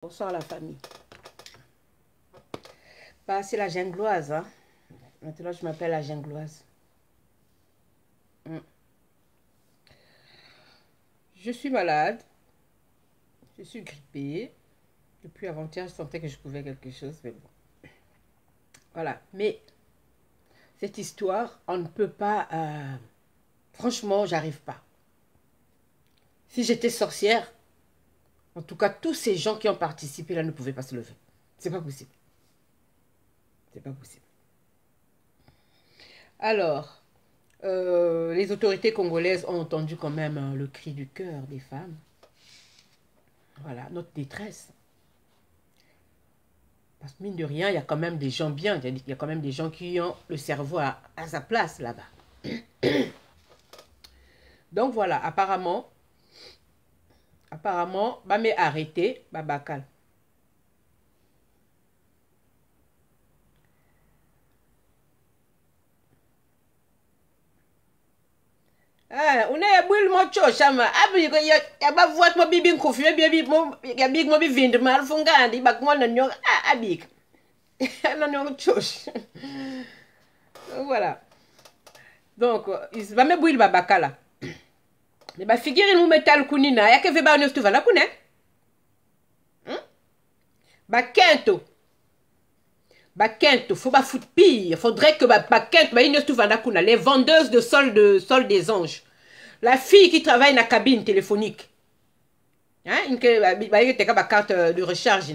Bonsoir la famille. Bah, c'est la Gingloise. Hein. Maintenant, je m'appelle la Gingloise. Je suis malade. Je suis grippée. Depuis avant-hier, je sentais que je pouvais quelque chose. Mais bon. Voilà. Mais cette histoire, on ne peut pas... Franchement, j'arrive pas. Si j'étais sorcière, en tout cas, tous ces gens qui ont participé là ne pouvaient pas se lever. C'est pas possible. C'est pas possible. Alors, les autorités congolaises ont entendu quand même le cri du cœur des femmes. Voilà, notre détresse. Parce que mine de rien, il y a quand même des gens bien. Il y a quand même des gens qui ont le cerveau à sa place là-bas. Donc voilà, apparemment, bah mais arrêté, bah bacal. Una ya bwil mo choshama abi ko ya ba voit mo bibi nkofi bi mo ya big mo bi vind mal fungandi bak mo na nyong abik na nyong chosh. Voilà. Donc il va me bwil ba bakala. Mais ba figure mu metal kunina ya ke ve ba neuf tu va la kune. Ba kento. Bakento, faut pas foutre pire. Faudrait que Bakento, les vendeuses de sol des anges. La fille qui travaille dans la cabine téléphonique. Hein, une carte de recharge.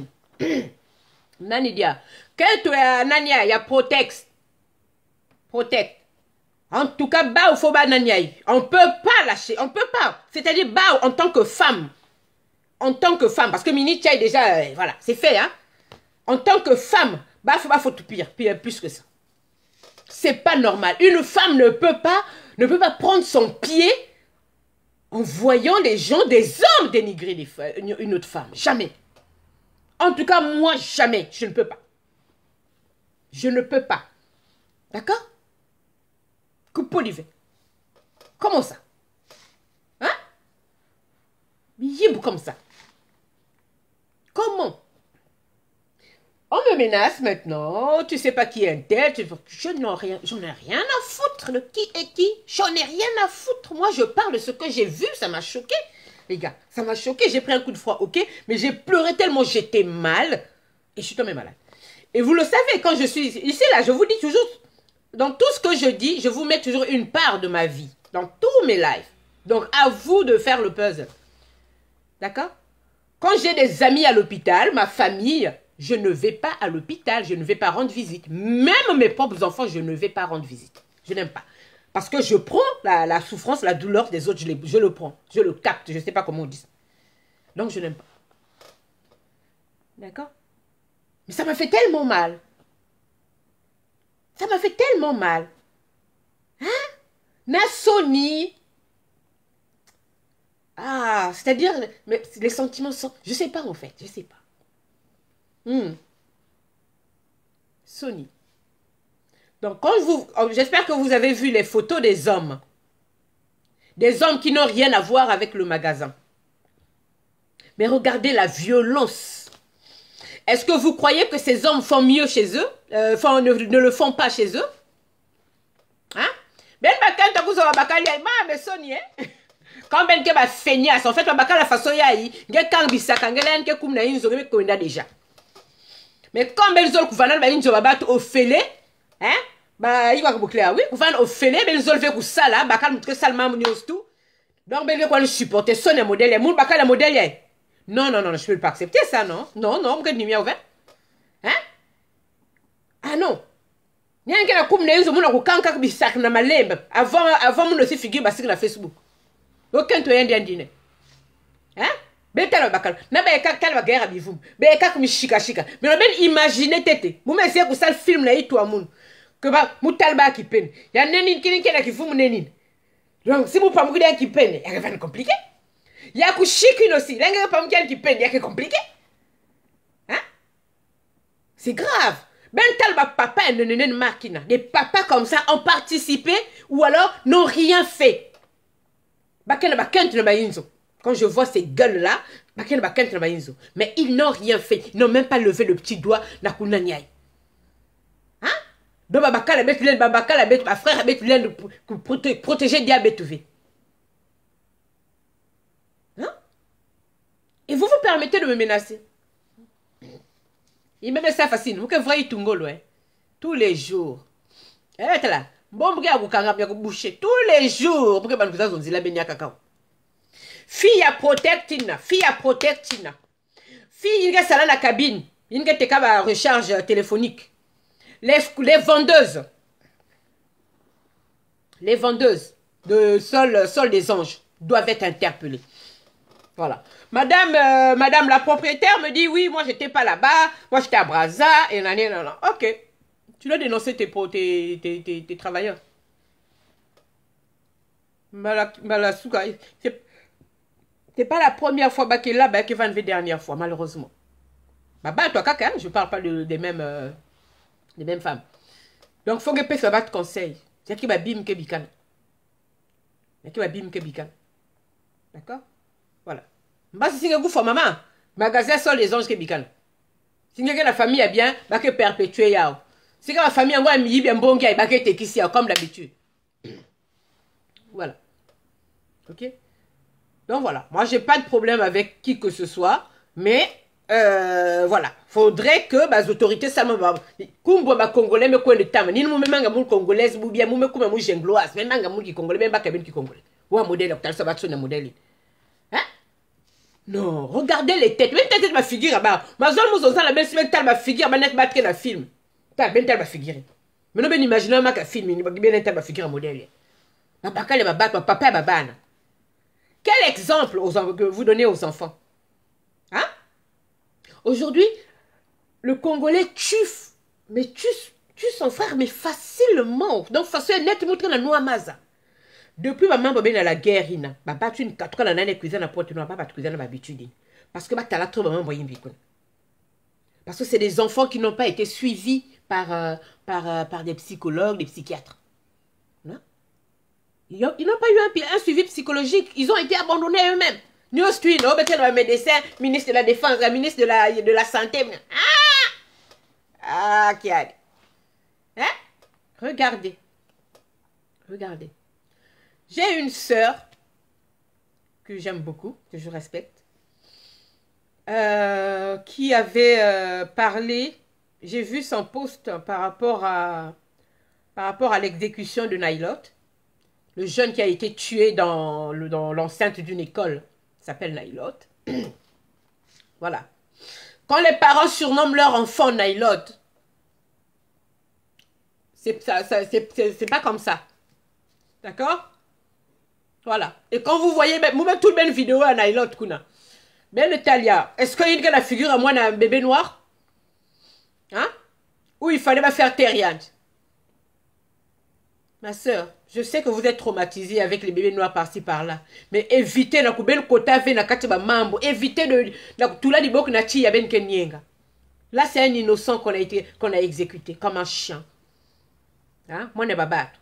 Nanidia. Kento nania, il y a Protex. Protect. En tout cas, bah, faut pas nania. On peut pas lâcher, on peut pas. C'est-à-dire, bah, en tant que femme. En tant que femme, parce que Mini Tchai déjà, voilà, c'est fait, hein. En tant que femme, bah, faut tout pire, plus que ça. C'est pas normal. Une femme ne peut pas prendre son pied en voyant les gens, des hommes dénigrer une autre femme. Jamais. En tout cas, moi, jamais. Je ne peux pas. Je ne peux pas. D'accord? Coupe Olivier. Comment ça? Hein? Yibou comme ça. Comment? On me menace maintenant, tu sais pas qui est un tel, j'en ai rien à foutre de qui est qui, j'en ai rien à foutre, moi je parle de ce que j'ai vu, ça m'a choqué, les gars, ça m'a choqué, j'ai pris un coup de froid, ok, mais j'ai pleuré tellement j'étais mal, et je suis tombée malade. Et vous le savez, quand je suis ici, là, je vous dis toujours, dans tout ce que je dis, je vous mets toujours une part de ma vie, dans tous mes lives, donc à vous de faire le puzzle, d'accord? Quand j'ai des amis à l'hôpital, ma famille... Je ne vais pas à l'hôpital, je ne vais pas rendre visite. Même mes propres enfants, je ne vais pas rendre visite. Je n'aime pas. Parce que je prends la souffrance, la douleur des autres, je le prends. Je le capte, je ne sais pas comment on dit. Donc je n'aime pas. D'accord? Mais ça m'a fait tellement mal. Ça m'a fait tellement mal. Hein? Nassoni. Ah, c'est-à-dire, les sentiments sont... Je ne sais pas en fait, je ne sais pas. Sony. Donc, j'espère que vous avez vu les photos des hommes. Des hommes qui n'ont rien à voir avec le magasin. Mais regardez la violence. Est-ce que vous croyez que ces hommes font mieux chez eux? Ne le font pas chez eux? Hein? Ben bakanta kuzo bakali ma Sony, hein? Quand ben ke ba feignasse, en fait, bakala la façon yayi, nge kang bisaka ngelen ke kum na inzo ke konda déjà. Mais quand Benzol Kouvanan va dire que au fêlé, hein, bah il va boucler oui, Kouvanan au fêlé, Benzol fait que ça là, bakal montre Salma Mounios tout. Donc Benzol quoi le supporter son modèle, les moun bakal la modèle. Non, je peux pas accepter ça, non, on peut ni ouvert, hein? Ah non. N'y a qu'un coup de nez au monde au kanka bisak na malembe avant mon aussi figure basik na Facebook. Aucun to indien dîner, hein? Betala bakal na be ka kala guerre bivum be ka comme chika mais on ben imaginer tete mu me c'est que ça film là et toi moun que ba mutalba qui peine ya nenine qui ki fum nenine donc si vous pas mu qui peine ya va compliqué ya ku chikine aussi là nga pas mu qui peine ya que compliqué hein c'est grave ben talba papa et nenine makina des papas comme ça ont participé ou alors n'ont rien fait bakena bakent na bayinzo. Quand je vois ces gueules-là, mais ils n'ont rien fait. Ils n'ont même pas levé le petit doigt. Hein? Donc, ma frère pour protéger diabète. Hein? Et vous vous permettez de me menacer. Il me met ça facile. Vous que voyez tout tous les jours. Et là. Bon, tous les jours. Pour que vous la baigne cacao. Fille à protectina. Fille à protectina. Fille, il y a la cabine. Il y a une recharge téléphonique. Les vendeuses. Les vendeuses de sol des anges doivent être interpellées. Voilà. Madame la propriétaire me dit, oui, moi, j'étais pas là-bas. Moi, j'étais à Brazza. Et non. Ok. Tu dois dénoncer tes travailleurs. C'est pas la première fois qu'elle est là, qu'elle va enlever la dernière fois, malheureusement. Bah, toi, caca, je parle pas des mêmes femmes. Donc, il faut que tu fasses de conseil. C'est qui va bim que bikan. D'accord? Voilà. Bah, si vous faites maman, magasin sont les anges que bikan. Si la famille est bien, bah, que perpétuer yao. Si la famille est bien bon, bah, que t'es ici, comme d'habitude. Voilà. Ok? Donc voilà, moi j'ai pas de problème avec qui que ce soit, mais voilà, faudrait que les autorités ça me va. Kumbo ba congolais me quoi le temps, ni nous même ngam congolaise ou bien me kuma mu jengloise, même ngam qui congolais même pas kabine qui congolais. Ou un modèle octal ça va être un modèle. Hein? Non, regardez les têtes, même tête de ma figure là-bas. Ma zone nous la même semaine ma figure, ma net battre la film. T'as bien telle ma figure. Mais non ben imaginer ma ka film, ni bien telle ma figure modèle. Ma papa ma battre, ma papa ma bana. Quel exemple que vous donnez aux enfants? Hein? Aujourd'hui, le Congolais tue son frère, mais facilement. Donc, façon net, montrer la noix maza. Depuis maman dans la guerre, il a battu une 4 ans dans la cuisine à porte noire, pas cuisine à l'habitude. Parce que tu as la trop maman voyez une parce que c'est des enfants qui n'ont pas été suivis par des psychologues, des psychiatres. Ils n'ont pas eu un suivi psychologique. Ils ont été abandonnés eux-mêmes. Nous, le médecin, ministre de la Défense, ministre de la Santé. Qui a dit. Hein? Regardez. J'ai une sœur que j'aime beaucoup, que je respecte, qui avait parlé, j'ai vu son post par rapport à l'exécution de Nailot. Le jeune qui a été tué dans l'enceinte d'une école s'appelle Nailot. Voilà. Quand les parents surnomment leur enfant Nailot, c'est pas comme ça. D'accord? Voilà. Et quand vous voyez, vous mettez toute belle vidéo à Nailot, Kuna. Mais le Talia, est-ce qu'il y a la figure à moi d'un bébé noir? Hein? Ou il fallait me faire terriade? Ma soeur, je sais que vous êtes traumatisée avec les bébés noirs par-ci par-là. Mais évitez la koubel kota ve na katiba mambo. Évitez de tout là dibok na chi yaben kenyenga. Là c'est un innocent qu'on a exécuté comme un chien. Hein? Moi ne pas battre.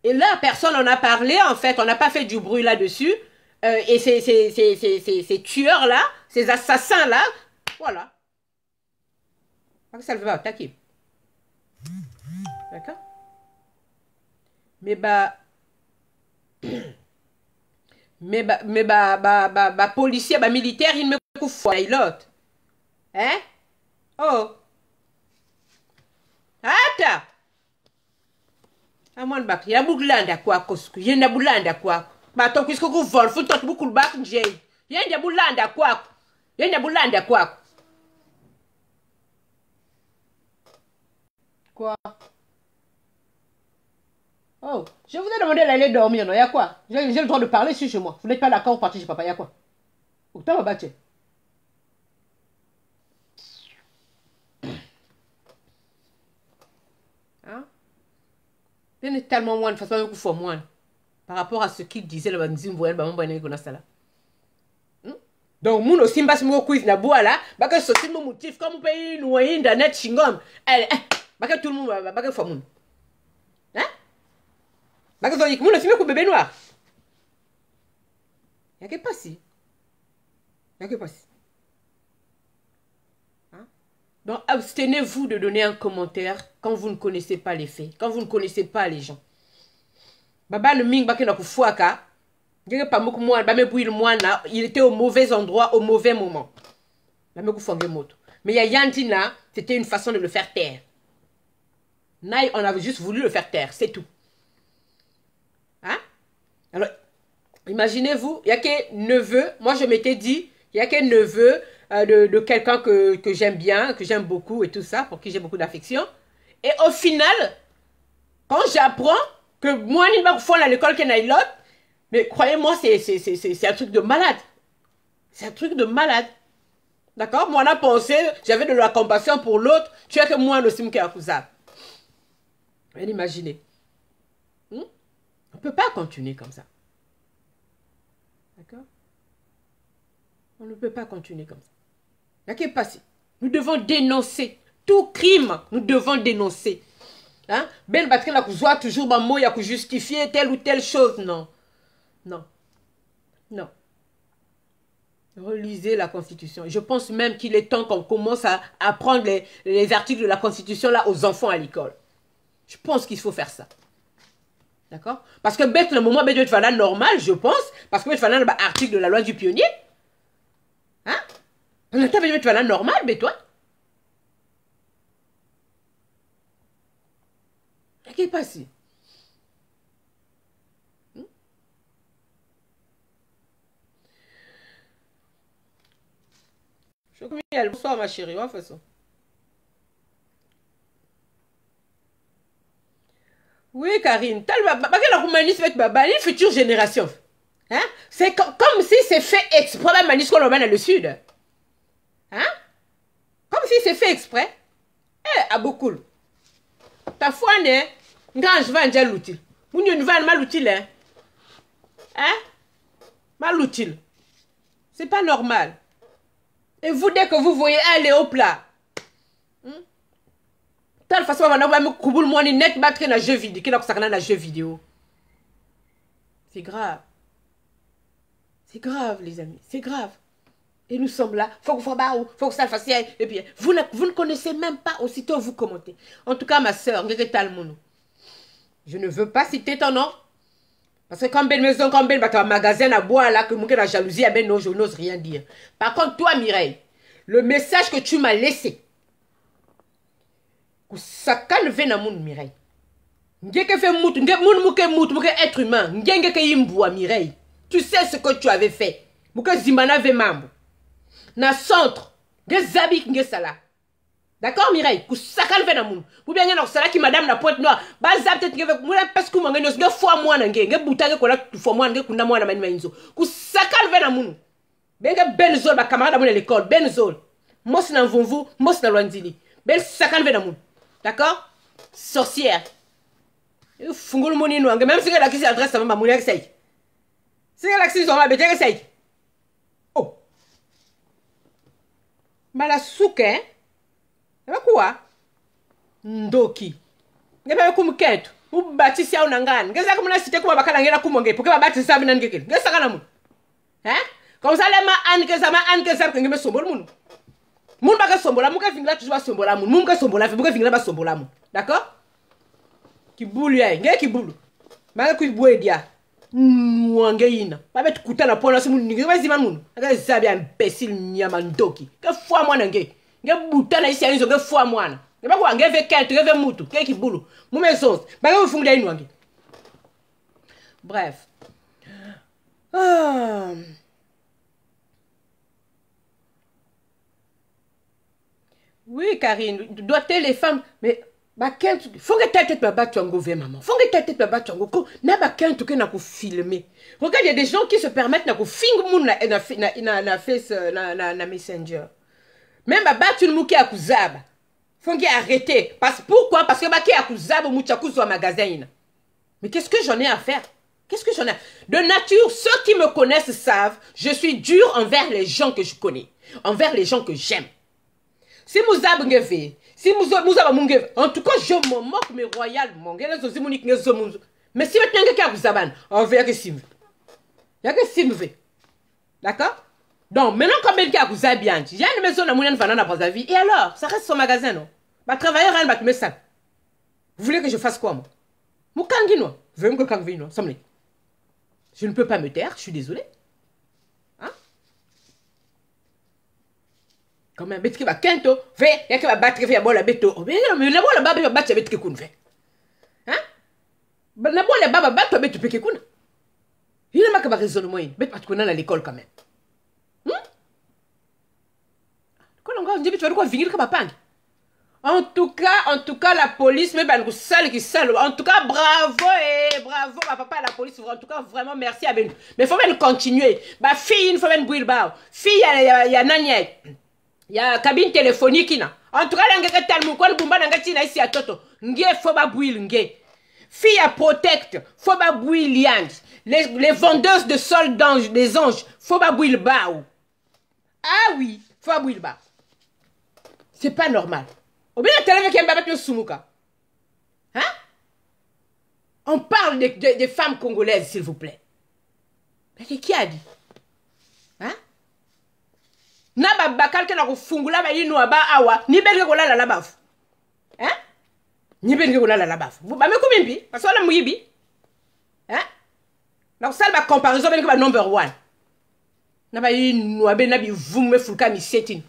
Et là personne en a parlé en fait. On n'a pas fait du bruit là-dessus. Et ces tueurs là, ces assassins là, voilà. Ça ne veut pas attaquer. D'accord? Mais policier, militaire, il me couvre l'autre. Hein? Oh. Attends. À mon bac, il y a boulanda quoi, cosco. Il y a boulanda quoi. Bah, tant que vous volez, faut tant beaucoup le bac, j'ai. Il y a boulanda quoi. Il y a boulanda quoi. Quoi? Oh, je vous ai demandé d'aller dormir, non? Il y a quoi? J'ai le droit de parler ici chez moi. Vous n'êtes pas d'accord, vous partez chez papa, il y a quoi? Pourtant, on va battre. Hein? Il est tellement moins de façon que faut moins. Par rapport à ce qu'il disait, le bandit, vous voyez, donc, mon aussi, passe mon quiz na bois là, que ce soit mon motif, comme vous payez nous internet chingom. Que tout le monde va que faut mon. Hein? Bakazoni kumuna filmer ku bébé noir. Y'a que pas si. Y'a que pas si. Hein? Donc abstenez-vous de donner un commentaire quand vous ne connaissez pas les faits, quand vous ne connaissez pas les gens. Baba le ming bakena ku fuaka. Il était au mauvais endroit, au mauvais moment. Mais il y a Yantina, c'était une façon de le faire taire. Naï, on avait juste voulu le faire taire, c'est tout. Hein? Alors, imaginez-vous, il y a que neveu, moi je m'étais dit, il y a que neveu de quelqu'un que j'aime bien, que j'aime beaucoup et tout ça, pour qui j'ai beaucoup d'affection. Et au final, quand j'apprends que moi, je ne vais pas à l'école qu'il y a l'autre, mais croyez-moi, c'est un truc de malade. C'est un truc de malade. D'accord? Moi, on a pensé, j'avais de la compassion pour l'autre. Tu es que moi, le simke akusa. Vous imaginez. On ne peut pas continuer comme ça. D'accord? On ne peut pas continuer comme ça. Il n'y a qu'à passer. Nous devons dénoncer. Tout crime, nous devons dénoncer. Hein? Ben parce qu'il a toujours un mot, il a justifier telle ou telle chose. Non. Non. Non. Relisez la Constitution. Je pense même qu'il est temps qu'on commence à apprendre les articles de la Constitution là aux enfants à l'école. Je pense qu'il faut faire ça. D'accord? Parce que bête le moment bête va là normal, je pense. Parce que bête va là l'article de la loi du pionnier. Hein? On a bête va là normal, bête toi. Qu'est-ce qui est passé? Bonsoir ma chérie, de toute façon. Oui, Karine, une future génération. Hein? C'est comme si c'est fait exprès, même Manis qu'on dans le sud. Hein? Comme si c'est fait exprès. Eh, Aboukul. Ta foi, né? Quand je vais en dire l'outil. Vous ne va mal l'outil, hein? Hein? Mal l'outil. C'est pas normal. Et vous, dès que vous voyez aller au plat, telle façon, on va me net battre dans jeu vidéo, dans jeu vidéo. C'est grave. C'est grave, les amis. C'est grave. Et nous sommes là. Faut que ça fasse. Et puis, vous ne connaissez même pas aussitôt vous commentez. En tout cas, ma soeur, je ne veux pas citer ton nom. Parce que quand maison, quand un magasin à boire là, que la jalousie, non, je n'ose rien dire. Par contre, toi, Mireille, le message que tu m'as laissé, ça calme na moun Mireille. Ngeke fait mout, être humain, ngeke yimboua Mireille. Tu sais ce que tu avais fait. Mouke zimana ve mambo. Na centre, nge zabi nge sala. D'accord Mireille? Ça calme na moun. Ou bien nge sala qui madame la pointe noire. Ba zab peut-être nge moula parce que mangé nge fois moi nge boutange kola fois moi nge kunda moi na mani mainzo. Ça calme na moun. Benga Benzol ba camarade à l'école, Benzol. Mos na vunvu, mos na loinzili. Ben ça calme na moun. D'accord? Sorcière. Fungul moni no même si la qui adresse à ma moulin sey. Si la qui sont ma bête sey. Oh. Mala souke. Hein? Quoi? Ndoki. Ngebe kum ketu. U batisi au nangani. Ngeza comme la cité comme bakala ngela kumonge pour que ba batisi sa binan ngekele. Ngeza kana mun. Hein? Comme ça les ma an que ça ma an que ça que ngeme sombol mun. Moun baka sombola, moun ka vingla toujours sombola moun. Moun ka sombola, moun ka vingla ba sombola moun. D'accord? Ki boulu ya, nge ki boulu. Manga ku boue dia. Nge yina. Ba bet kuta na pona moun nge ba zima moun. Aka zabi imbécile nyama ndoki. Ke fois moi nge. Nge buta na isi anzo nge fois moi na. Nge ba ko nge ve kente, nge ve mutu, ke ki boulu. Mou maison. Ba nge fungla inu nge. Bref. Ah. Oui, Karine, doit-elle les femmes, mais bah quel faut que tête te battre en gouvernement maman. Faut que tête te battre en go. Na ba quel tout que na ko filmer. Regarde, il y a des gens qui se permettent na ko fing moun na face na Messenger. Même ba battre une mouki akuzaba. Faut que arrêter parce pourquoi? Parce que ba ki akuzaba mouchaku sur magasin. Mais qu'est-ce que j'en ai à faire? Qu'est-ce que j'en ai? De nature, ceux qui me connaissent savent, je suis dur envers les gens que je connais, envers les gens que j'aime. Si vous avez si vous avez en tout cas, je me moque, mais royal, mon gars, Mais si vous avez quelqu'un qui on veut que Simve. Il y a que Simve. D'accord? Donc, maintenant, comme quelqu'un qui a bien, il y a une maison de moulin de dans la vie. Et alors, ça reste son magasin, non? Bah, travailler, rien, bah, tu mets ça. Vous voulez que je fasse quoi, moi? Moukangi, non? Veux me que Kangvi, non? Je ne peux pas me taire, je suis désolé. Hein? Quand même, bête qui va quinto, fait, il y a qui va battre, il va boire la bête. Mais la boire la baba, il va battre la bête qui coule, fait. Hein? La boire la baba, battre la bête qui coule. Il n'a pas de raisonnement, bête parce qu'on est à l'école quand même. Quand on dit, tu vas quoi venir comme pang. En tout cas, la police, mais ben, sale qui sale. En tout cas, bravo, bravo, ma papa, la police. En tout cas, vraiment, merci à Ben. Mais il faut même continuer. Ma fille, il faut même bouillir bas. Fille, il y a Nanya. Il y a cabine téléphonique. En tout cas, il y a un talmou. Quand Bumba n'a pas ici à Toto. Ngé, faut pas bouillir, ngé. Fille à protect. Faut pas bouillir, les vendeuses de sol d'anges, des anges. Faut pas bouillir bas. Ah oui, faut pas bouillir bas. C'est pas normal. Hein? On parle des femmes congolaises, s'il vous plaît. Mais qui a dit? Hein? Naba bakal ke na kufungula ba yinu aba awa ni belge ko la baf. Hein? Ni belge ko la baf. Vous ba me kumimbi parce que la muyibi. Hein? Donc ça ba comparaison belge ba number 1. Naba yinu abe na bi vume fulka mi setin.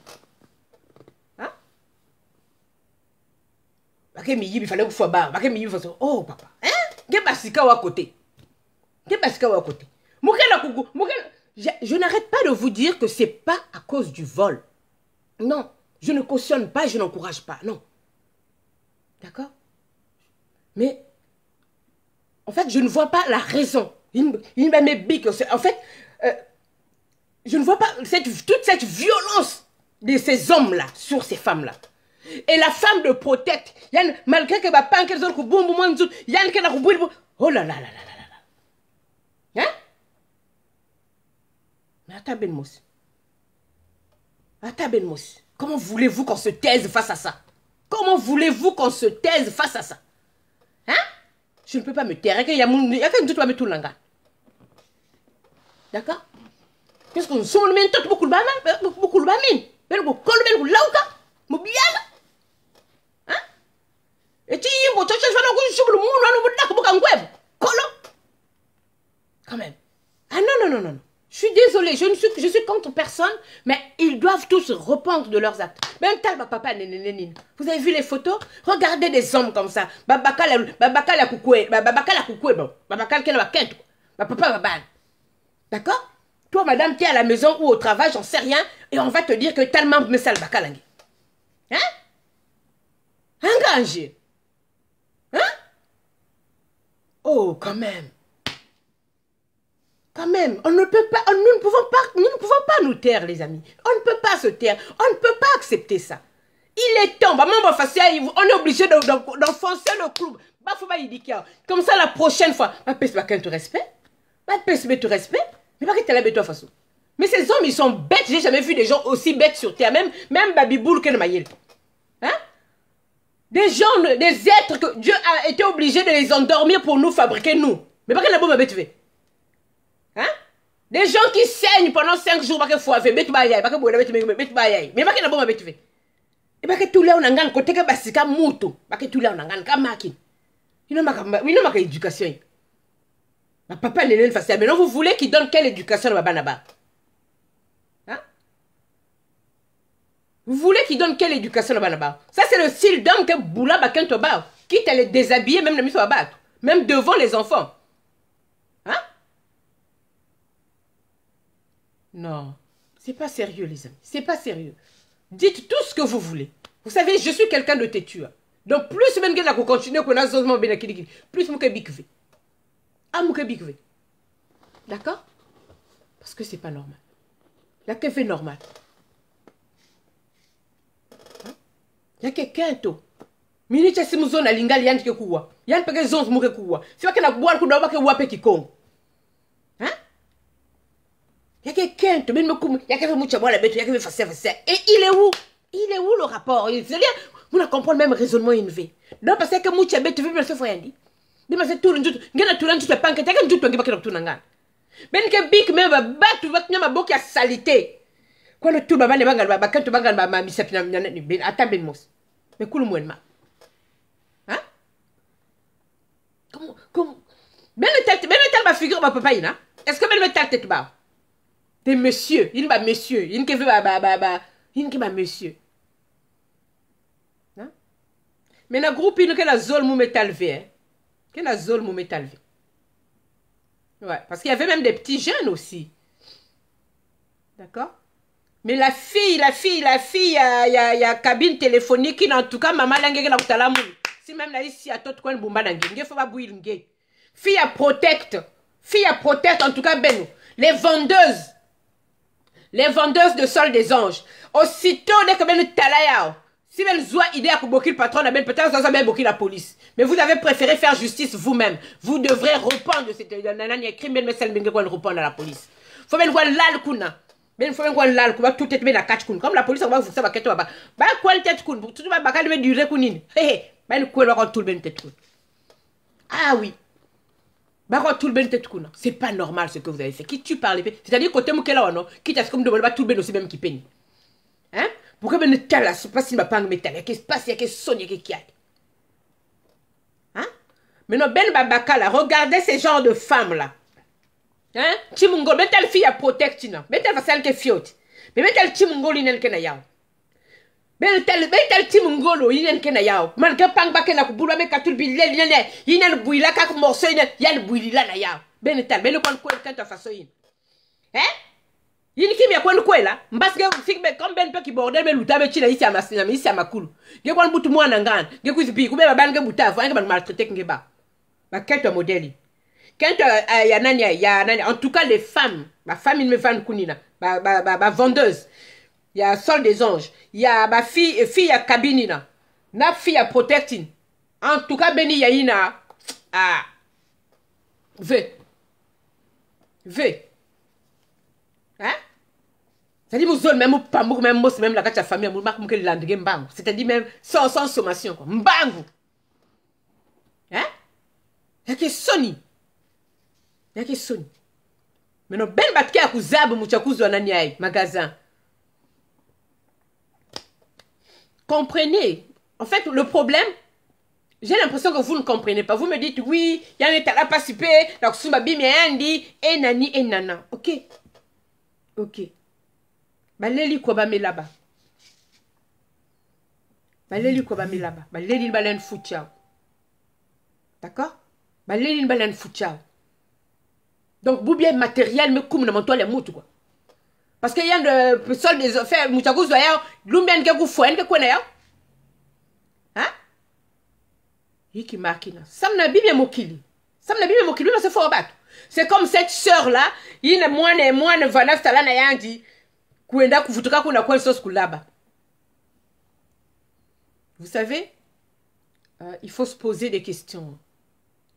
Il fallait que vous fassiez oh papa, hein? Je n'arrête pas de vous dire que c'est pas à cause du vol. Non, je ne cautionne pas, je n'encourage pas, non. D'accord? Mais, en fait, je ne vois pas la raison. En fait, je ne vois pas toute cette violence de ces hommes-là sur ces femmes-là. Et la femme de protect, malgré que ma panque zone boum boum boum, yann que la boum oh là là là là là là. Hein? Mais attends Ben Mos. Attends Ben Mos. Comment voulez-vous qu'on se taise face à ça? Comment voulez-vous qu'on se taise face à ça? Hein? Je ne peux pas me taire. Il y a qu'un doute à me tout l'anga. D'accord? Qu'est-ce qu'on se met tout beaucoup de bamin, beaucoup de bamin, beaucoup de bamin, lauka, moubiana. Et tu y quand même. Ah non. Je suis désolée, je suis contre personne, mais ils doivent tous se rependre de leurs actes. Même Talba Papa Nénénénine. Vous avez vu les photos? Regardez des hommes comme ça. Babakal la koukoué, bon. Babakal kena kento. Papa Baba. D'accord? Toi, madame, tu es à la maison ou au travail, j'en sais rien, et on va te dire que tellement me sale bakalangi. Hein? Engagé. Hein? Oh, quand même. Quand même, on ne peut pas, nous ne pouvons pas nous taire, les amis. On ne peut pas se taire. On ne peut pas accepter ça. Il est temps. On est obligé d'enfoncer le clou. Comme ça, la prochaine fois, te respect. Te respect. Mais pas que tu la bête façon. Mais ces hommes, ils sont bêtes. J'ai jamais vu des gens aussi bêtes sur terre. Même Babiboul que le Maïel. Hein? Des gens, des êtres que Dieu a été obligé de les endormir pour nous fabriquer, nous. Mais pas que la bombe bête fait. Hein? Des gens qui saignent pendant 5 jours, parce qu'il faut faire bête bayaye, parce que vous avez bête bayaye. Mais pas que la bombe bête fait. Et parce que tout là on a un côté que basika moto, parce que tout là on a un kamaki. Il n'a pas d'éducation. Ma papa n'est pas facile. Maintenant vous voulez qu'il donne quelle éducation à Banaba? Hein? Vous voulez qu'il donne quelle éducation à Banaba? Ça c'est le style d'homme que Boula Bakentoba, quitte à les déshabiller même la mise à battre, même devant les enfants. Hein? Non, c'est pas sérieux les amis, c'est pas sérieux. Dites tout ce que vous voulez. Vous savez, je suis quelqu'un de têtu. Donc plus même que vous continuez, plus vous bikve. Ah, vous bikve. D'accord? Parce que c'est pas normal. La que fait normal. Il y a quelqu'un tout. Minute si nous on a lingal yann que kuwa. Yann peke zons mouke kuwa. C'est pas que la boire que d'abord que wape qui con. Hein? Il y a quelqu'un, il y a quelqu'un qui la bête, il y a quelqu'un qui fait. Et il est où? Il est où le rapport? C'est-à-dire, vous ne comprenez même raisonnement élevé. Non, parce que Moucha bête, tu veux me le faire. Dima se tour njutu. Ngena tour njutu panke take njutu ngiba kira tuna ngana. Ben ke big me ba batu ba nyama boki ya salité. Kwa le tour ba ne bangal ba kanto bangal ba misap na ben ata ben mos. Mais kulu mwenma. Hein? Comment ben le tel ba figure ba papa ina. Est-ce que ben le tel tête ba? Des monsieur, il ba monsieur, il ke il ke ba monsieur. Hein? Mais na groupe il que la zone mou metal V. Que la zone mou metal V. Ouais, parce qu'il y avait même des petits jeunes aussi. D'accord? Mais la fille, il y a cabine téléphonique qui, en tout cas, maman langue la utalamu. Si même là ici à tout coin bumba langue, il faut pas bouillir langue. Fille à protect, en tout cas beno. Les vendeuses de sol des anges. Aussitôt dès que beno talayao. Si elle zoa idée à bokir le patron, peut-être ça va bokir la police. Mais vous avez préféré faire justice vous-même. Vous devrez répondre de cette nanani crime, mais celle qui répondre à la police. Faut bien voir là le kuna. Ben faut bien là le kuna tout est bien à catch kun. Comme la police on va vous savoir qu'est-ce que ba quoi tête kun. Tout va ba calmer du rekunine. Hé ba le quoi leur tout le ben tête kun. Ah oui. Ba quoi tout le ben tête kun. C'est pas normal ce que vous avez fait. Qui tu parles c'est-à-dire côté mukela non, qui t'as comme de ba tout le ben aussi même qui peine. Hein? Pourquoi ben ne tala, c'est pas si ma pang métal, qu'est-ce qui se passe, qu'est-ce sonne, qu'est-ce qu'il y a? Hein? Mais non, ben babaka là, regardez ces genres de femmes là. Hein? Chimungo, mais telle fille à protéger, non? Mais telle façon que fiote. Mais telle chimungo, il n'est qu'un yao. Mais telle chimungo, il n'est qu'un yao. Malgré pang bakena, kuboula me katul bilé, il n'est le bouilla, kak morceau, il y a le bouilla là yao. Ben tel, ben le point quoi, quand tu façon. Hein? Il qui me kwenu kwela mbasi ge fikbe comme ben pe ki bordel be lutabe chila ici amasina ici amakulu ge kwa mbutu mwana ngana ge kuzipi kube babanga butafu anga ba maltraiter nge ba kento modeli kento ya nani en tout cas les femmes ma famille me vend kunina ba vendeuse il y a sol des anges il y a ma fille ya cabinina na fille ya protecting en tout cas beni ya ina v hein? C'est-à-dire vous zone même pas même mos même la carte famille vous marque que land mbangu c'est-à-dire même sans sommation quoi mbangu hein yake soni mais non ben batke ya kuzabu muchakuzo nani ai magasin comprenez en fait le problème j'ai l'impression que vous ne comprenez pas vous me dites oui il y a un état là pas super donc suma bimi andi et nani et nana ok baleli ko ba melaba baleli balen futiao d'accord baleli balen futiao donc boubien matériel me comme na toile mutu quoi parce que y a de sol des affaires mutaku zoya lumbien ke ku foen ke kona ya hein yiki makina samna bibia mokili mais c'est fort battre. C'est comme cette sœur-là, il y a moins de vanaf talana yandi, kuenda kufutuka kuna kwa sauce kulaba. Vous savez, il faut se poser des questions.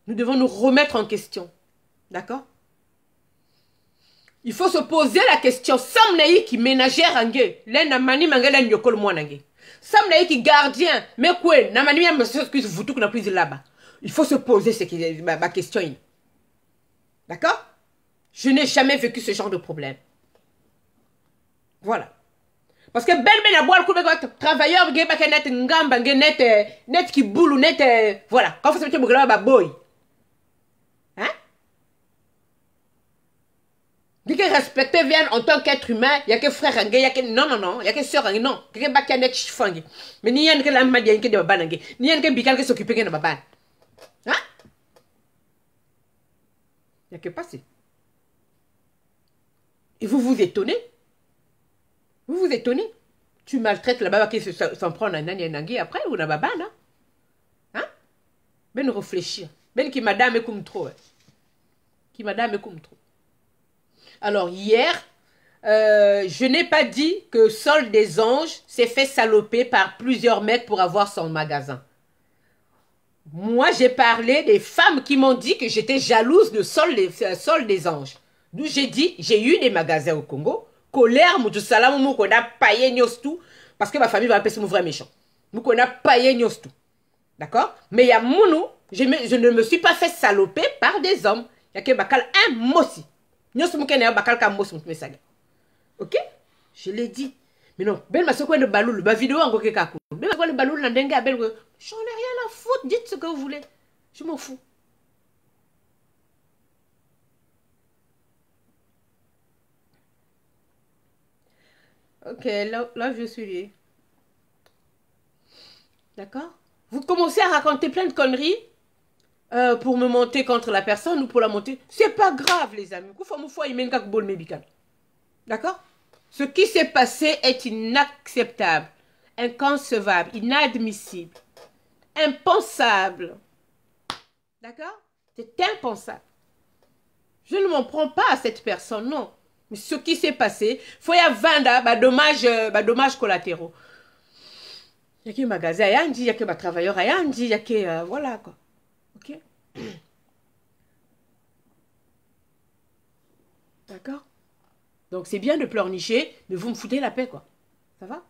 Nous devons nous remettre en question. D'accord? Il faut se poser la question. Samnaï qui ménagère ange, l'en mani mangela nyokol mwanange. Samnaï qui gardien, mais quoi, namani ya monsieur qui se foutu kuna plus là-bas. Il faut se poser ma question. D'accord? Je n'ai jamais vécu ce genre de problème. Voilà. Parce que ben a boire travailleur net ngamba net qui boule net voilà. Quand vous savez que boy. Hein? Dès que respecter vient en tant qu'être humain, il y a que frère il y a que non, il y a que sœur non, il y a que net chifangi. Mais ni yann que la madia que de babanange, ni yann que bikal que s'occuper de baban. Hein? Il n'y a que passé. Et vous vous étonnez? Vous vous étonnez? Tu maltraites la baba qui s'en prend un nani après ou la baba, non? Hein? Ben réfléchir. Ben qui madame est comme trop. Qui madame est comme trop. Alors hier, je n'ai pas dit que Sol des Anges s'est fait saloper par plusieurs mecs pour avoir son magasin. Moi, j'ai parlé des femmes qui m'ont dit que j'étais jalouse de Sol des Anges. D'où j'ai dit, j'ai eu des magasins au Congo. Colère, moutou salam, mou qu'on a payé tout. Parce que ma famille va appeler ce vrai méchant. Mou qu'on a payé tout. D'accord? Mais il y a mounou, Je ne me suis pas fait saloper par des hommes. Il y a que bakal un mossi. Ok? Je l'ai dit. Mais non, ben ma soko de baloul, ma vidéo en goke kakou. Ben ma baloul na dengue ben j'en ai rien à foutre, dites ce que vous voulez. Je m'en fous. Ok, là je suis. D'accord? Vous commencez à raconter plein de conneries pour me monter contre la personne ou pour la monter. C'est pas grave, les amis. D'accord? Ce qui s'est passé est inacceptable, inconcevable, inadmissible, impensable. D'accord? C'est impensable. Je ne m'en prends pas à cette personne, non. Mais ce qui s'est passé, il faut y avoir dommages collatéraux. Il y a que magasin, il y a que travailleur, il y a que voilà quoi. Ok? D'accord? Donc c'est bien de pleurnicher, mais vous me foutez la paix quoi. Ça va?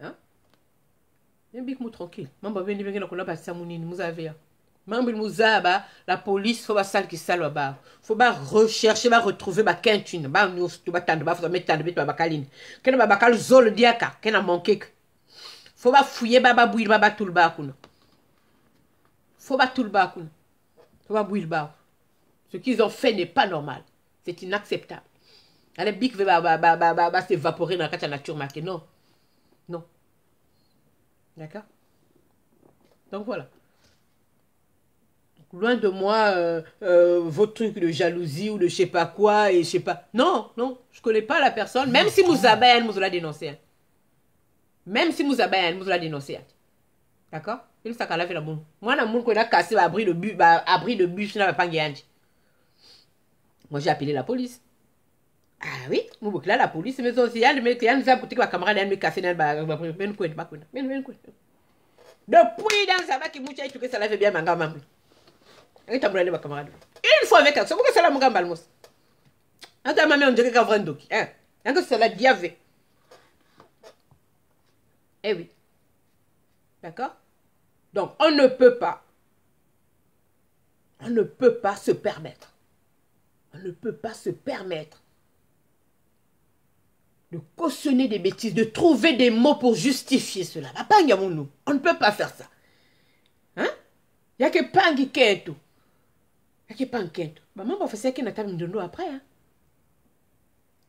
Hein? Un bic mou tranquille. Maman vient de venir là samounine, vous avez. Maman mouzaba, la police faut pas sale qui sale là-bas. Faut pas rechercher, pas retrouver ba quintune, ba nous tout ba tande ba faut mettre tande ba bakaline. Ken ba bakal zol diaka, ken a manqué. Faut pas fouiller baba bouil baba tout le bas kuna. Faut pas tout le bas kuna. Faut pas bouil bas. Ce qu'ils ont fait n'est pas normal. C'est inacceptable. Allez big va s'évaporer dans la nature marquée. Non. Non. D'accord? Donc voilà. Loin de moi vos trucs de jalousie ou de je sais pas quoi et je sais pas. Non, non, je connais pas la personne. Même si Mouzabayan nous l'a dénoncé. Même si Mouzabayan nous l'a dénoncé. D'accord? Il s'est calé la moune. Moi, la moune qu'on a cassé abri de bus, n'a pas gagné. Moi, j'ai appelé la police. Ah oui, moi, là, la police, mais aussi, il y a des clients qui ont coûté ma camarade, ils ont cassé dans le même coin. Depuis, dans ça va qui mouche, tu que ça l'a fait bien, ma gamme. Une fois avec elle, c'est pourquoi ça l'a mon gambalmos. Un temps, ma mère, on dirait qu'elle a un doki. Hein? Un que ça l'a diavé. Eh oui. D'accord? Donc, on ne peut pas se permettre. On ne peut pas se permettre de cautionner des bêtises, de trouver des mots pour justifier cela. On ne peut pas faire ça. Hein? Il n'y a que Pangi Kento. Il n'y a que Pangi Kento. Maman va faire ça qu'il n'a pas de nous après. Hein?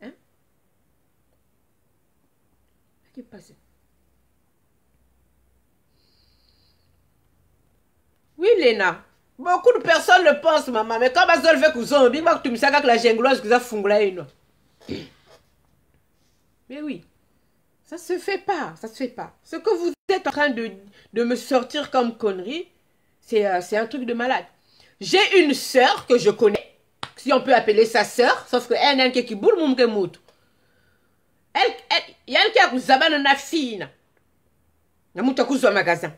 Hein? Qu'est-ce qui passe? Oui, Léna. Beaucoup de personnes le pensent, maman. Mais quand on fait que zombie, tu me sais que la jengloise que ça fungla. Mais oui. Ça se fait pas. Ça se fait pas. Ce que vous êtes en train de me sortir comme connerie, c'est un truc de malade. J'ai une sœur que je connais. Si on peut appeler sa sœur. Sauf que elle n'a qui boule mon kemout. Elle, il y a un qui a une fille. Il y a un magasin.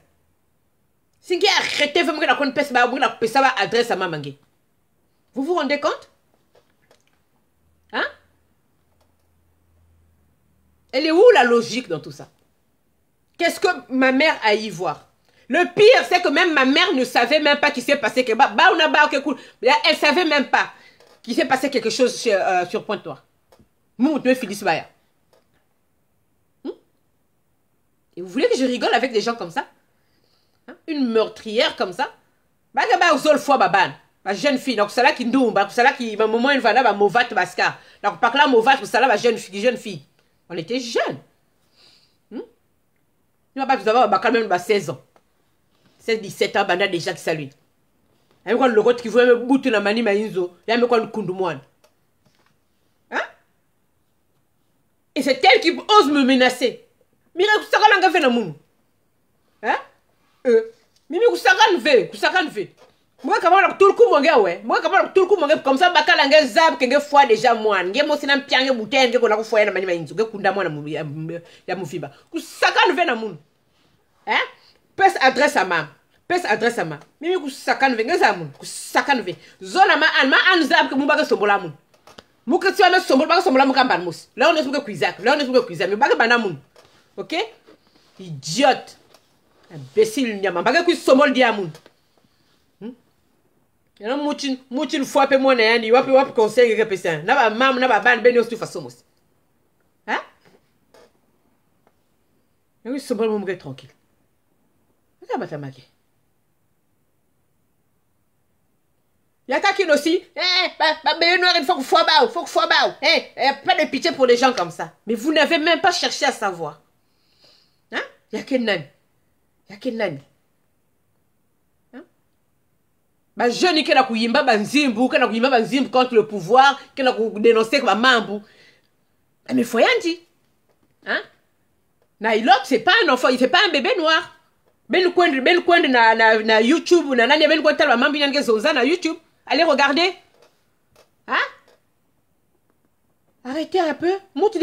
Si vous arrêtez, vous avez adresse à maman. Vous vous rendez compte? Hein? Elle est où la logique dans tout ça? Qu'est-ce que ma mère a à y voir? Le pire, c'est que même ma mère ne savait même pas qu'il s'est passé quelque chose. Elle ne savait même pas qu'il s'est passé quelque chose sur Pointe-Noire. Et vous voulez que je rigole avec des gens comme ça? Hein? Une meurtrière comme ça? Ma jeune fille, donc c'est là qui nous, c'est là qui, moment il va là, movat bascar. Donc par là, movat, c'est là, jeune fille. On était jeunes. Il n'y a pas besoin d'avoir quand même 16 ans. 16-17 ans, banda déjà qui salue. Il y a le gars qui veut me bouter la manie maïnzo. Il y a me quoi le kundumouane. Hein? Et c'est elle qui ose me menacer. Mire, ça va l'engager dans le monde. Hein? Mimi, kusaka nve. Moi, comment on a tout le coup, mon gars, ouais. Moi, comment on a tout le coup, mon gars, comme ça, bakal l'engager zab, que fois déjà moine. Nge mo sina mpiange bouteille, qu'on a fait na mani maïnzo. Que kunda moi na mufiba. Kusaka nve na moun. Hein? Pes adresse à ma. Pes adresse à ma. Mimi kusaka nve, nge za moun. Kusaka nve. Zona ma an zab, que mou baga sombola moun. Muka si wana sombol baka sombola muka mbanmus. Là on est pour que cuisac. Là on est pour que cuisac. Mais baka banamun. OK? Idiote. Imbécile nyama. Baka kui sombol diamun. Yana muchin fois pe mona yani wapi conseil que pesa. Na ba mam na ba ban ben yo stu fasomos. Hein? Yana sombol mo muka tranquille. Ça va t'amaquer. Il y a quelqu'un aussi, bébé noir, il faut que faut bao. Pas de pitié pour les gens comme ça. Mais vous n'avez même pas cherché à savoir. Hein? Il y a qu'un nani. Hein? Bah, jeune qui n'a pas yimba banzimbu, qui n'a pas yimba banzimbu contre le pouvoir, qui n'a pas dénoncé comme mambu. Mais faut rien dire. Hein? Nailok, c'est pas un enfant, il fait pas un bébé noir. Ben kwende na YouTube, na nani ben kwende la mambu nyange zoza na YouTube. Allez regarder. Hein? Arrêtez un peu. Mouti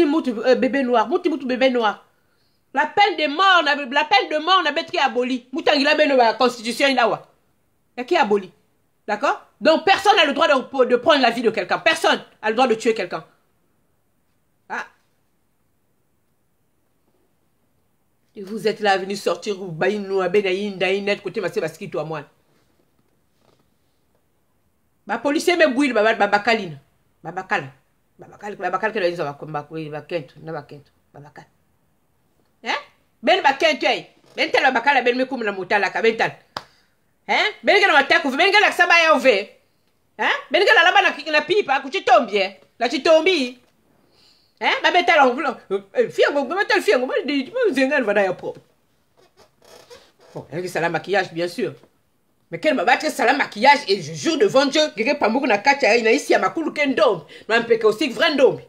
bébé noir. Mouti bébé noir. La peine de mort, n'a pas été abolie. Mouti la ben la constitution il a wa. Y'a qui aboli. D'accord? Donc personne n'a le droit de prendre la vie de quelqu'un. Personne a le droit de tuer quelqu'un. Ah. Et vous êtes là venu sortir ou baïn nous abenaïn daïnet côté ma sebaski toi moi. Ba policier me bouille babakaline. Babakal que les gens va bakent na bakent babakal. Hein? Ben bakent ben tel babakal ben me comme la motala ka ben tal. Hein? Ben gana attaque ben gana saba ya ove. Hein? Ben gana la bana na pipa ku chitombi la chitombi. Hein? Ba betal fiango ba betal fiango ba di zengan va ya propre. Bon, il y a le maquillage bien sûr. Mais quel m'a battu ça la maquillage et je jure devant Dieu que quelqu'un pas beaucoup na kacha ina ici à ma coulu ken dom. Mais peut aussi vrai dom.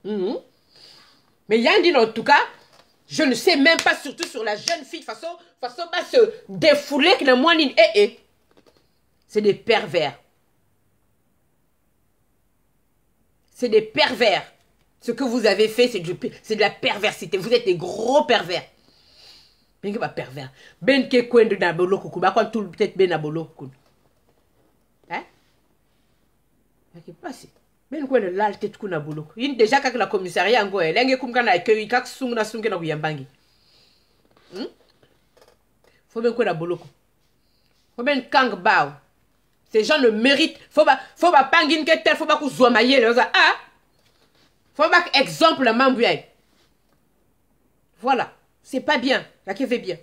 Mais il y a dit en tout cas, je ne sais même pas surtout sur la jeune fille façon pas se défouler que la moine c'est des pervers. C'est des pervers. Ce que vous avez fait c'est de la perversité. Vous êtes des gros pervers. Ben pas pervers. Ben ke kwende na boloko ku ba kwa tout peut-être ben na boloko. Hein? Qui passe? Ben kwende lal tête ku na boloko. Il déjà quand la commissariat ngo elenge kum kana accueil kak sungu na kuyambangi. Faut ben kwenda boloko. Faut ben kang bao. Ces gens ne méritent. Faut pas pangin ke tel faut pas ku zwa mayele. Ah. Faut pas exemple mambuye. Voilà. C'est pas bien. La qui fait bien.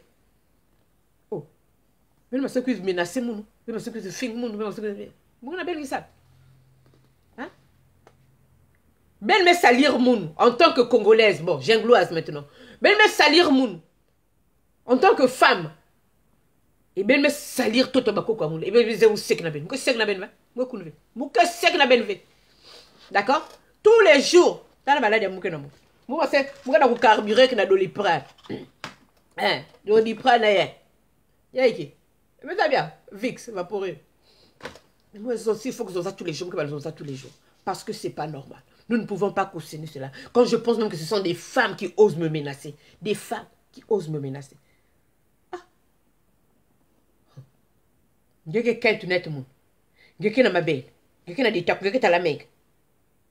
Oh. Mais je me suis menacé, je me suis fait mon. Vous avez ça. Hein? Ben me salir moun en tant que Congolaise. Bon, j'angloise maintenant. Ben me salir moun en tant que femme. Et ben me salir tout au bako comme moun. Et ben me sek na ben. Mouke sek na ben. Mouke sek na ben. D'accord? Tous les jours. Dans la balade, mouke na moun. Moi, c'est pour carburer que na doliprane. Hein, doliprane, y'a qui? Mais ça bien, Vix, vaporé. Mais moi aussi, il faut que je ça tous les jours, que je ça tous les jours. Parce que c'est pas normal. Nous ne pouvons pas cautionner cela. Quand je pense même que ce sont des femmes qui osent me menacer. Des femmes qui osent me menacer. Ah. Y'a quelqu'un qui est tout quelqu'un n'a ma belle. Quelqu'un a des tapes, quelqu'un a la mec.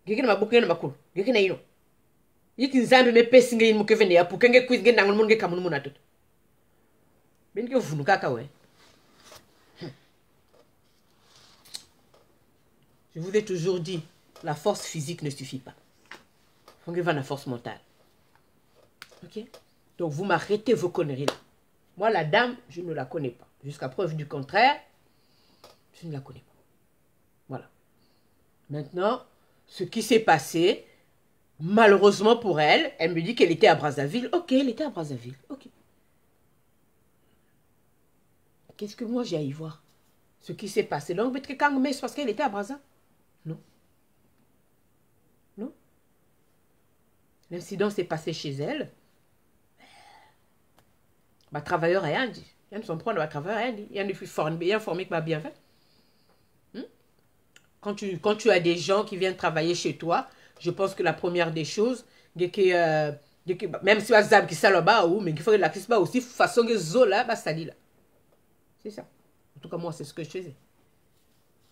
Quelqu'un n'a ma boucle, n'a ma cour. Quelqu'un a une. Yiki nzambe me pesi nge mu kevende ya pour kenge quiz nge nangol mon nge kamun mun atut ben ke vunu kaka we. Je vous ai toujours dit la force physique ne suffit pas. Faut que la force mentale. OK? Donc vous m'arrêtez vos conneries là. Moi la dame, je ne la connais pas. Jusqu'à preuve du contraire, je ne la connais pas. Voilà. Maintenant, ce qui s'est passé, malheureusement pour elle, elle me dit qu'elle était à Brazzaville. Ok, elle était à Brazzaville. Ok. Qu'est-ce que moi j'ai à y voir? Ce qui s'est passé. Donc, peut-être que quand c'est parce qu'elle était à Brazzaville. Non. Non. L'incident s'est passé chez elle. Ma travailleur a rien dit. Il y a son prendre ma travailleur a rien dit. Il y a une fille bien formée qui m'a bien fait. Quand tu as des gens qui viennent travailler chez toi, je pense que la première des choses, même si Azab qui s'est là-bas, mais qu'il faut que la crise aussi façon que Zola va salir là. C'est ça. En tout cas, moi, c'est ce que je faisais.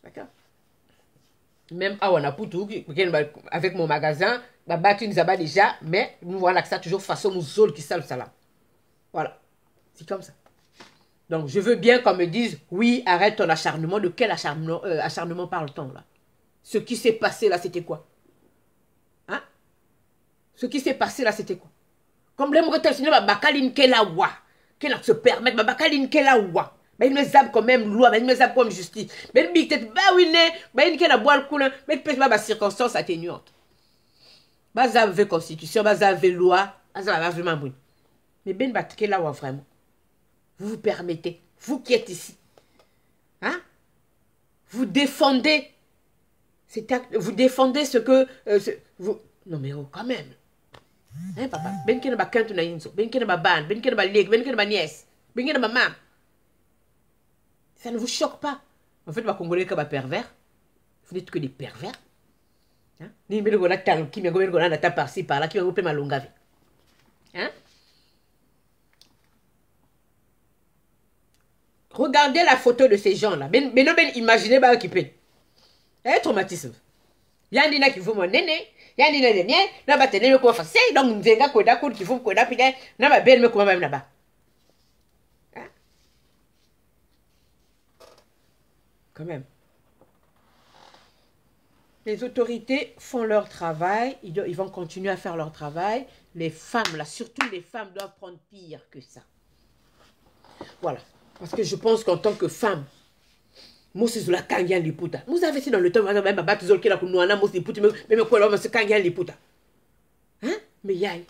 D'accord? Même à Wanaputu, avec mon magasin, ma battu nous a déjà, mais nous voilà que ça toujours façon mousole qui sale ça là. Voilà. C'est comme ça. Donc, je veux bien qu'on me dise, oui, arrête ton acharnement. De quel acharnement parle-t-on là? Ce qui s'est passé là, c'était quoi? Hein? Ce qui s'est passé là, c'était quoi? Comme les mots que Bakaline Kelawa, qui se permettent, Bakaline Kelawa. Mais il me zappe quand même loi, mais il me zappe comme justice. Mais il me dit, bah oui, mais il a boire le coup, mais il peut pas circonstance atténuante. Bah ça veut constitution, bah ça veut loi, bah ça va vraiment bon. Mais ben batke là vraiment. Vous vous permettez, vous qui êtes ici, hein? Vous défendez, vous défendez ce que vous. Non mais oh, quand même. Hein papa? Ben qui n'a pas quand na inso, ben qui n'a pas ban, ben qui n'a pas leg, ben qui n'a pas nièce, ben qui n'a pas mam. Ça ne vous choque pas. En fait, les Congolais comme pervers. Vous n'êtes que des pervers. Hein? Ni me le tal qui me gouverne qu'on a par-ci par-là qui me gouverne malonga. Hein? Regardez la photo de ces gens-là. Mais non, imaginez pas qui peut. Un traumatisme. Il y a des qui font mon néné. Il y a des gens qui font mon néné. Donc, nous avons qui font quoi puis n'a pas belle me comment même là-bas. Quand même. Les autorités font leur travail, ils vont continuer à faire leur travail. Les femmes, là, surtout les femmes, doivent prendre pire que ça. Voilà. Parce que je pense qu'en tant que femme, moi, c'est la kangian liputa. Vous avez vu dans le temps, même ma batte zolke la kunouana, moi, c'est liputa, même quoi, là, c'est kangian liputa. Hein? Mais yay.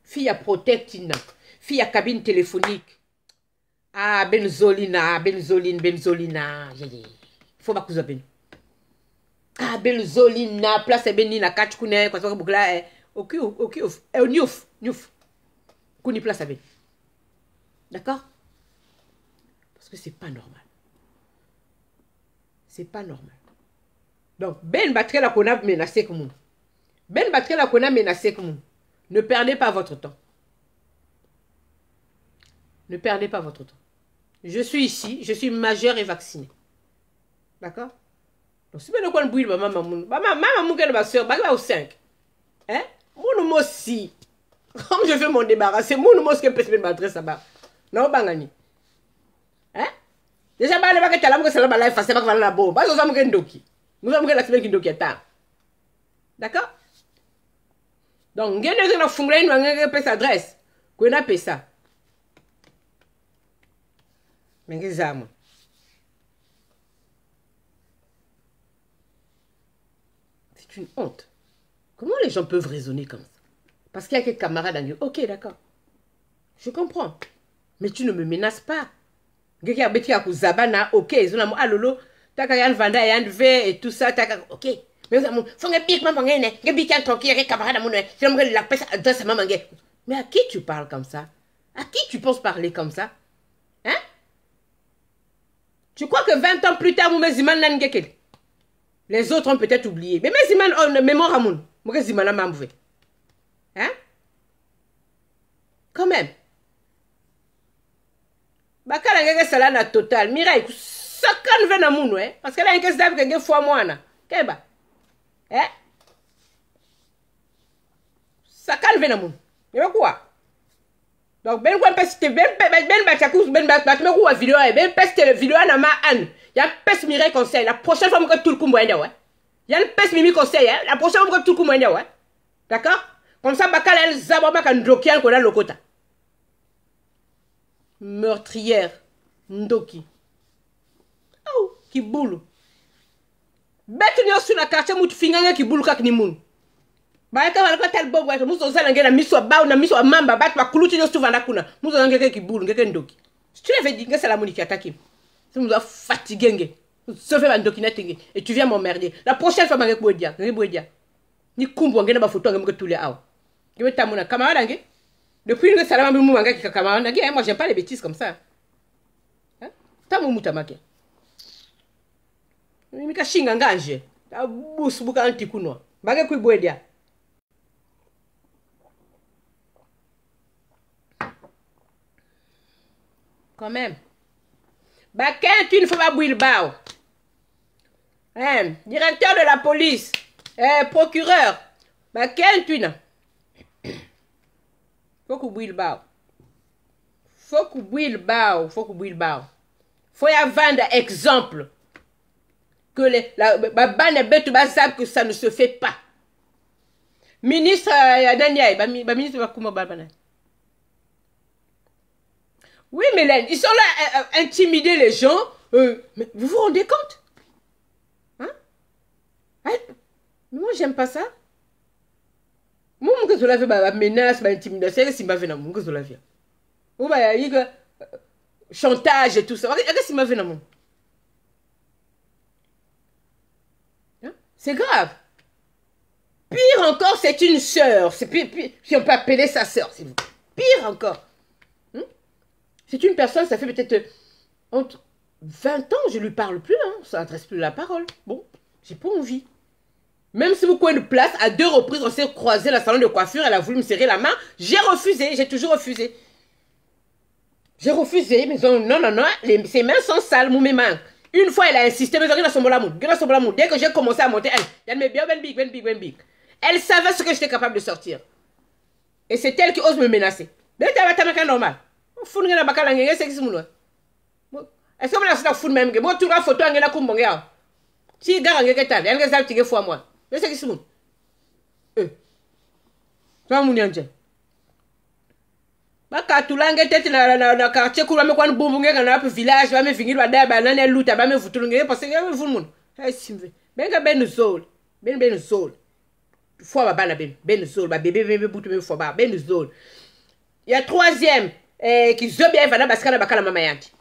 Fille à protectina, fille à cabine téléphonique. Ah, benzolina, benzolina. Faut pas que vous avez. Ah, benzolina, place benina, kachkune, quoi, ça, boucla, ok, nyouf. Kuni place à ben. D'accord? Parce que c'est pas normal. C'est pas normal. Donc, ben battre la qu'on a menacé comme nous. Ben battre la qu'on a menacé comme nous. Ne perdez pas votre temps. Ne perdez pas votre temps. Je suis ici, je suis majeure et vaccinée. D'accord? Donc, si vous avez bouillir, maman, qui est ma soeur, au 5. Hein? Mon aussi. Comme je veux m'en débarrasser, mon mot, qui peut se mettre ça bas. Non, bangani. Hein? Déjà, bah, les baguettes, la c'est la life, c'est pas la bombe. Bah, nous avons un doki. Nous avons la semaine qui doki est tard. D'accord? Donc, nous avons fungé, nous avons une adresse. Qu'on a ça. Mais qu'est-ce que c'est une honte. Comment les gens peuvent raisonner comme ça? Parce qu'il y a quelques camarades en disant, ok, d'accord. Je comprends. Mais tu ne me menaces pas. Ok, et tout ça, ok. Mais à qui tu parles comme ça? À qui tu penses parler comme ça? Hein? Tu crois que 20 ans plus tard, les autres ont peut-être oublié. Mais mémoire à mon. Hein? Quand même. Bakala ngeke sala na total. Mirai, sakan ve na munu, parce que là, il y a une fois moi. Keba. Sakan ve na munu. Mais quoi? Donc, ben quoi, parce que ben batakus, ben batme quoi vidéo, ben peste vidéo na ma an. Ya peste Mirai conseil. La prochaine fois, que tout le coup moyen, ouais. Ya une peste Mimi conseil, la prochaine fois, que tout le coup moyen, ouais. D'accord? Comme ça, Bakala, elle zababa kan drokian qu'on a le quota. Meurtrière. Ndoki. Oh, qui boule. Bête n'y a sur la carte, mou finganga qui boule kak ni moun. Ba ka wala ko tel bobo wa muso zala ngena miso ba na miso mamba bat wa kuluti no souvent nakuna. Muso ngeke qui boule ngeke ndoki. Tu l'avais dit que c'est la monique attaqué. Ça nous a fatigué. Se fait un docunet et tu viens m'emmerder. La prochaine fois ngeke bodia, ngeke bodia. Ni kumbu ngena ba photo ngeke tous les aw. Je vais t'amener camarade ngeke. Depuis que salama mou ngeke ki camarade ngeke, moi j'aime pas les bêtises comme ça. Hein? Ta mou mutamake. Mika shinga nganje. Ta bus buka anti kuno. Ngeke ku bodia. Quand même. Bah, quand tu ne fais pas bouillir bao. Directeur de la police. Procureur. Bah, quel tu n'as? Faut que bouille le bar. Faut que bouille le bar. Faut que bouille le bar. Faut y vendre exemple. Que la savent que ça ne se fait pas. Ministre ministre oui, Mélène, ils sont là à intimider les gens. Mais vous vous rendez compte? Hein? Moi, j'aime pas ça. Moi, je suis là, menace, intimidation, c'est si ma vie, je suis là. Ou chantage et tout ça. Qu'est-ce qui m'a fait dans c'est grave. Pire encore, c'est une sœur. C'est pire, si on peut appeler sa sœur. C'est pire encore. C'est une personne, ça fait peut-être entre 20 ans, je ne lui parle plus. Ça n'adresse plus la parole. Bon, j'ai pas envie. Même si vous coinez de place, à 2 reprises, on s'est croisé dans le salon de coiffure, elle a voulu me serrer la main. J'ai refusé, j'ai toujours refusé. J'ai refusé, mais non, ses mains sont sales, mes mains. Une fois, elle a insisté, mais dès que j'ai commencé à monter, elle savait ce que j'étais capable de sortir. Et c'est elle qui ose me menacer. Normal. Est-ce que je suis même moi tu vas photo ngena kumbonga si gara ngeke tali elle ngeza tige fois moi je sais que c'est bon ça mon yanje baka tulange tete na quartier kula me kwa mbumbu ngeka na village ba me vingir ba da ba na luta ba me vutulu ngeke parce que vous mon hey simve benga ben zol ben zol fois ba bana ben zol ba bébé butu me fois ba ben zol il y a troisième qui zobi va na baskala bakala mama yanti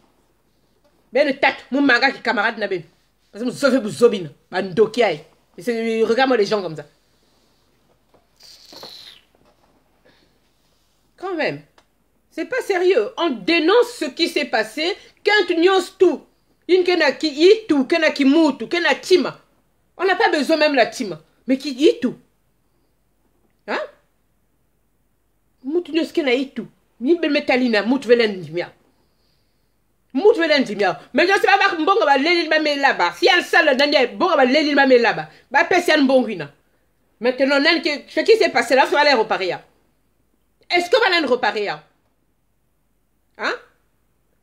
ben tat mon manga qui camarade na ben parce que vous savez vous zobina ba ndoki ay regarde-moi les gens comme ça quand même c'est pas sérieux on dénonce ce qui s'est passé quand tu nyos tout une kena qui y tout kena qui mutu kena tima on n'a pas besoin même la tima mais qui y tout hein mutu nyos kena y tout ni be metalina mutu velen dimia mais je sais pas mbongo ba leli ba me là-bas si elle sale dans bongo ba leli ba me là-bas ba pesian mbongina maintenant ce qui s'est passé là faut aller réparer est-ce qu'on va aller réparer hein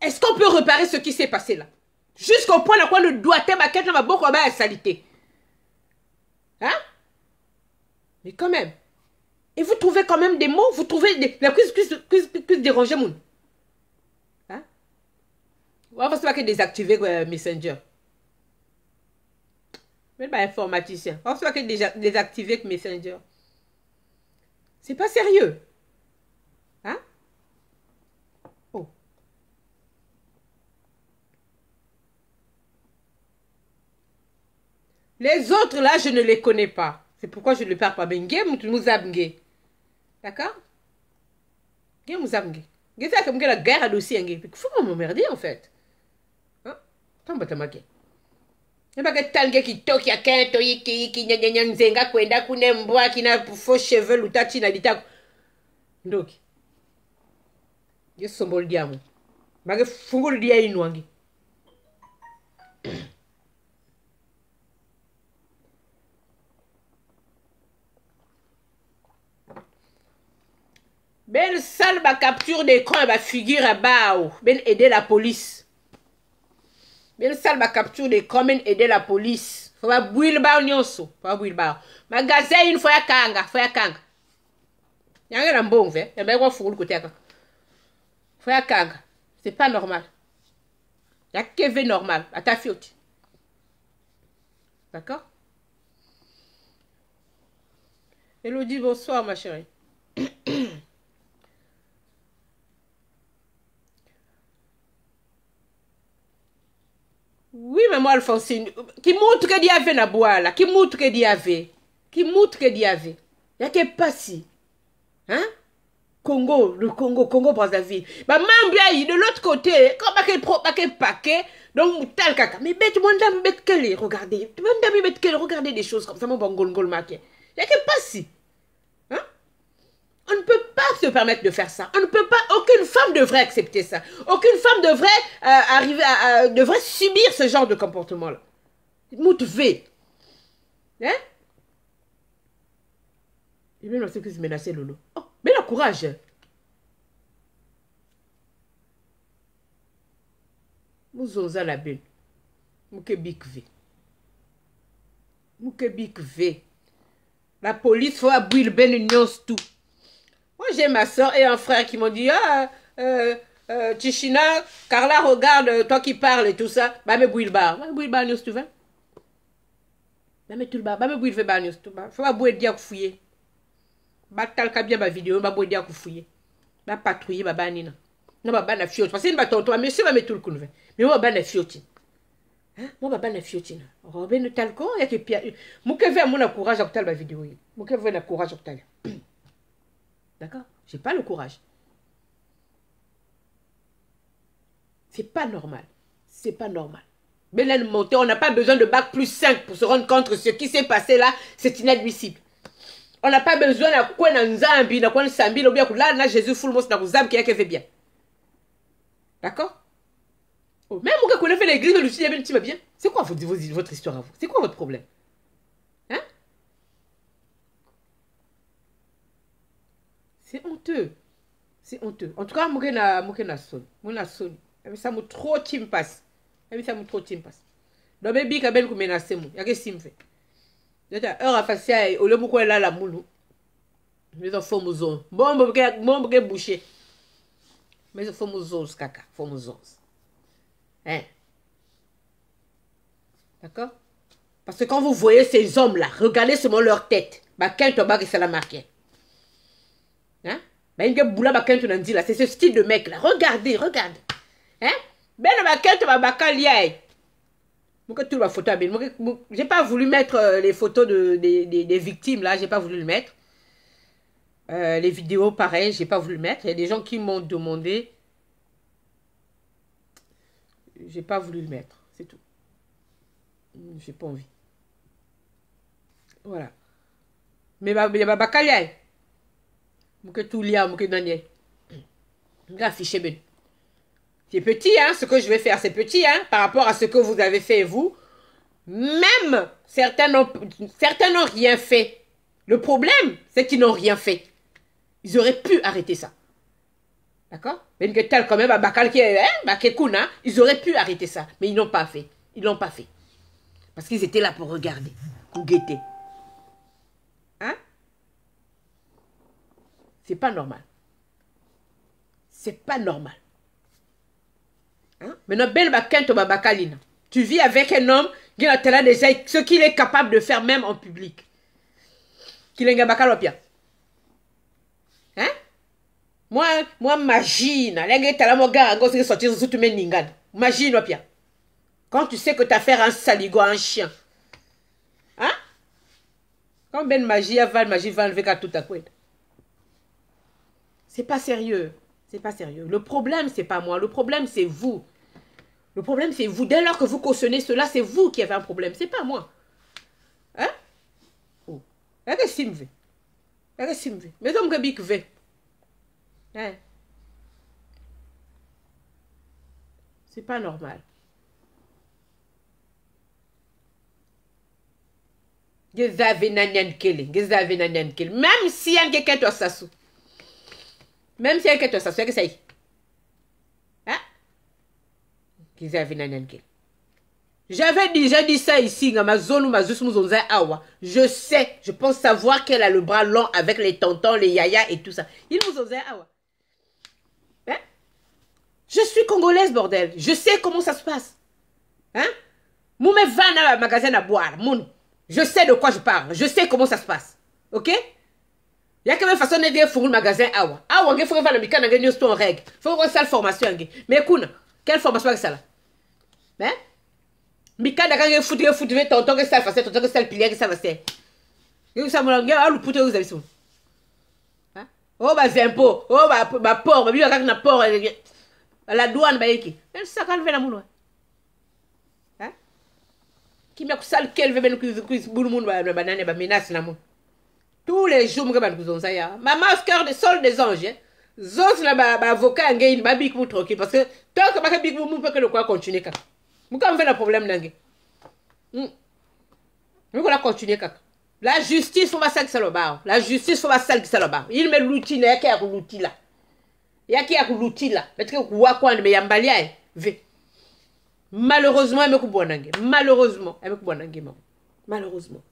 est-ce qu'on peut réparer ce qui s'est passé là jusqu'au point où le doigt te ba quelqu'un va beaucoup ba salité hein mais quand même et vous trouvez quand même des mots vous trouvez la plus déranger mon hein on va pas que désactiver Messenger même pas informaticien on va pas que désactiver Messenger c'est pas sérieux hein oh les autres là je ne les connais pas c'est pourquoi je ne parle pas bien d'accord ça comme la guerre à dossier il faut m'emmerder en fait il pas que tal qui toque ya kento qui nzenga kwenda kunembwa kina faux cheveux lutachi na ditako ndoki yesombol diamu mage fungul dia inwangi ben sale ba capture d'écran ba figure à bao ben aider la police ben sale ba capture d'écran ben aider la police faut ba bouil ba nyonso faut ba bouil ba magasin une fois ya kanga yanga na mbongo ve ya ba kwa fungulu côté aka faut ya kanga c'est pas normal ya keve normal à ta fioti d'accord Elodie bonsoir ma chérie oui, mais moi, Alphonsine, qui montre que Dieu avait na boala, qui montre que Dieu avait. Il y a que pas si. Hein? Congo, le Congo Brazzaville. Bah, même bien, de l'autre côté, quand il paquet, donc, tel caca. Mais bête, mon dame, bête, qu'elle regardez. Mon dame, bête, qu'elle regardez des choses comme ça, mon bon gol maquet. Il y a que pas si. Hein? On ne peut pas se permettre de faire ça. On ne peut pas, aucune femme devrait accepter ça. Aucune femme devrait devrait subir ce genre de comportement-là. Moutvé. Hein? Et même ceux qui se menaçaient Lolo. Oh, mais le courage. Mouzonza la belle. Mouke bikvé. Mouke bikvé. La police faut abouir ben union tout. Moi j'ai ma soeur et un frère qui m'ont dit Tichina, Carla regarde toi qui parles et tout ça. Bah me bouille le bar. Bah me bouille le bar news tu vas. Bah me tout le bar. Bah me bouille le bar news tout bas. Faut pas bouiller dire fouiller. Bah talka bien ma vidéo. Bah bouiller dire fouiller. Bah patrouiller bah banina. Non bah na fiote. Parce que une tonton monsieur va mettre tout le coup. Mais moi bah na fiote. Moi baba na fiotina Robin talco ya ke pia muke ve mon courage à tal la vidéo muke ve na courage à tal. D'accord, j'ai pas le courage. C'est pas normal, c'est pas normal. Mais là monter, on n'a pas besoin de bac plus 5 pour se rendre compte que ce qui s'est passé là c'est inadmissible. On n'a pas besoin de quoi na nzambi na quoi sambi lo bien là na Jésus full mos na kuzam qui a fait bien. D'accord. Oh, même vous qui fait l'église, le Lucie, tu vas bien. C'est quoi votre histoire à vous? C'est quoi votre problème? Hein? C'est honteux. C'est honteux. En tout cas, moi, je suis son. Ça m'a trop team passe. Ça m'a trop team passe. Donc, baby, quand même, vous menacez moi. Il y a qu'est-ce qu'il me fait? Heure à faire, au lieu de là, la moulou. Mais il faut mouzon. Bon, je boucher. Mais il faut mouzon, caca. Il faut mouzon. Hein? D'accord? Parce que quand vous voyez ces hommes-là, regardez seulement leur tête. Bah, quand tu vas ça la marque. Hein? Bah, il y a boula bah, quand tu dit là. C'est ce style de mec là. Regardez, regardez. Hein? Ben, bah, quand tu vas bah, photo. J'ai pas voulu mettre les photos des victimes là. J'ai pas voulu le mettre. Les vidéos, pareil, j'ai pas voulu le mettre. Il y a des gens qui m'ont demandé. J'ai pas voulu le mettre, c'est tout. J'ai pas envie. Voilà. Mais il y a Bakalia. Mouke tout lia, mouke Daniel. Affiché ben. C'est petit, hein, ce que je vais faire, c'est petit, hein, par rapport à ce que vous avez fait, vous. Même certains n'ont rien fait. Le problème, c'est qu'ils n'ont rien fait. Ils auraient pu arrêter ça. D'accord? Mais que tel quand même, ils auraient pu arrêter ça. Mais ils n'ont pas fait. Ils l'ont pas fait. Parce qu'ils étaient là pour regarder, pour guetter. Hein? C'est pas normal. C'est pas normal. Hein? Maintenant, tu vis avec un homme qui a déjà ce qu'il est capable de faire même en public. Qu'il est un bien. Hein? Moi, imagine, imagine, Pia. Quand tu sais que tu as affaire à un saligo, un chien. Hein? Quand ben magie va enlever tout à coup. C'est pas sérieux. C'est pas sérieux. Le problème, c'est pas moi. Le problème, c'est vous. Le problème, c'est vous. Dès lors que vous cautionnez cela, c'est vous qui avez un problème. C'est pas moi. Hein? Oh. Qu'est-ce qu'il me fait? Qu'est-ce qu'il me fait? Mais donc, que veut. Hein? C'est pas normal. Même si il y a quelqu'un qui s'assoit. Même si il y a quelqu'un qui s'assoit, que ça y est. Hein? J'avais déjà dit ça ici, dans ma zone où ma zone awa. Je sais, je pense savoir qu'elle a le bras long avec les tontons, les yaya et tout ça. Il nous awa. Hein? Je suis congolaise, bordel. Je sais comment ça se passe. Hein? Moi, je vais dans le magasin à boire. Je sais de quoi je parle. Je sais comment ça se passe. Ok? Il y a quand même façon de faire le magasin awa. Awa, il faut faire le micro, il faut règle. Il faut faire la formation. Mais écoute, quelle formation est ça là? Hein? Mika da kange foutre tonton que ça fasse tonton que ça le pilier que ça va faire. Et ça me l'a lu poutre vous avez ça. Hein? Oh bah impôt, oh bah port, bah bien na port la douane ba yiki. Elle ça quand veut la moulou. Hein? Qui m'a sal quel veut ben que boulou moun ba banane ba menace na moun. Tous les jours me ban vous ça ya. Maman cœur de sol des anges. Zos la ba avocat ngé ba bik mou tranquille parce que tant que ba bik mou peut que le quoi continuer ka. Pourquoi on fait le problème nangue? Nous allons continuer. La justice, faut pas ça que ça le barre. La justice, faut pas ça que ça le barre. Il met l'outil là, il y a l'outil là. Il y a l'outil là. Parce que quoi mais yambalia malheureusement, elle me coupe malheureusement, elle me coupe malheureusement.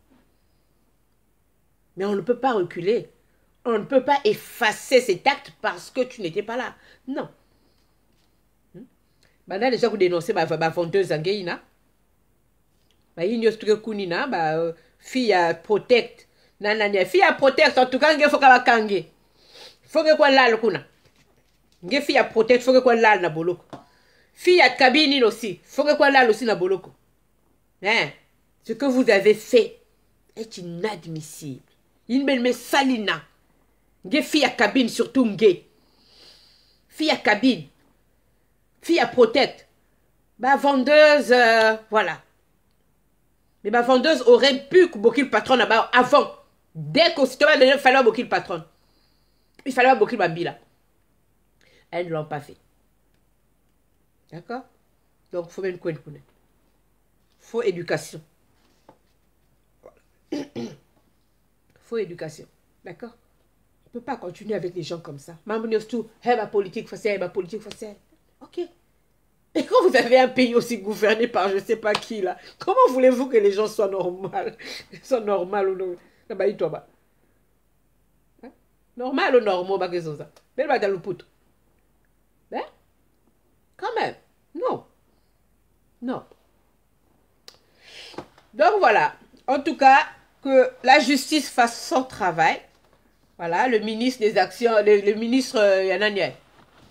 Mais on ne peut pas reculer. On ne peut pas effacer cet acte parce que tu n'étais pas là. Non. Maintenant, déjà, vous dénoncez ma vendeuse en gaïna. Il y a une fille à protect. Fille à protect, en tout cas, il faut qu'elle kange. Il faut que quoi là, le kuna. Il fille à protect, il faut que quoi là, na boloko. Fille à cabine aussi, il faut que quoi là aussi, na boloko. Hein? Ce que vous avez fait est inadmissible. Il me salina. Il fille à cabine, surtout ngé. Fille à cabine. Fille à protect. Bah, vendeuse, voilà. Mais ma vendeuse aurait pu beaucoup le patron là-bas avant. Dès qu'au système, il fallait beaucoup le patron. Il fallait beaucoup le babila. Elles ne l'ont pas fait. D'accord? Donc, il faut même quoi Il faut éducation. Il faut éducation. D'accord? On ne peut pas continuer avec des gens comme ça. Maman, tout, ma politique facile, ma politique facile. Ok. Et quand vous avez un pays aussi gouverné par je ne sais pas qui là, comment voulez-vous que les gens soient normaux? Soient normaux ou non? Normal ou normal, bah que c'est ça. Mais le dans le poutre. Hein? Quand même. Non. Non. Donc voilà. En tout cas, que la justice fasse son travail. Voilà, le ministre des Actions, le ministre Yanania.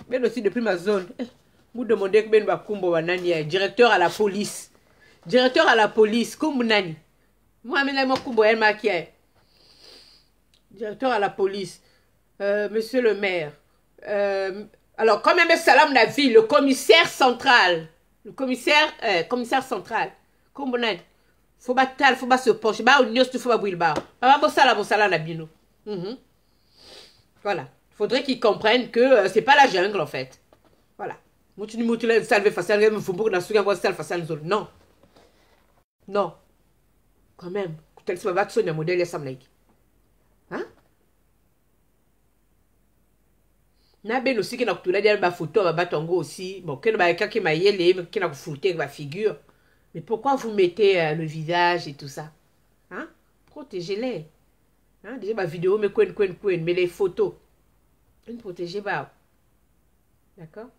Mais aussi depuis ma zone. Vous demandez que Ben Bakumbo Wanani, directeur à la police. Directeur à la police, Kumbunani. Moi, je Kumbo Elmakia. Directeur à la police. Monsieur le maire. Alors, quand même, Salam Navi, le commissaire central. Le commissaire central. Kumbunani. Faut pas se pencher. Bah, on y faut pas bouillir. Bah, bossala, nabino. Voilà. Il faudrait qu'ils comprennent que c'est pas la jungle, en fait. Voilà. Non. Non. Quand même. Hein? Naben aussi qui n'a pas de la photo, batongo aussi. Bon, qui n'a pas qui m'a yélé, qui n'a pas foutu ma figure. Mais pourquoi vous mettez le visage et tout ça? Hein? Protégez-les. Hein? Déjà, ma vidéo, mais mais les photos. Ne protégez pas. D'accord?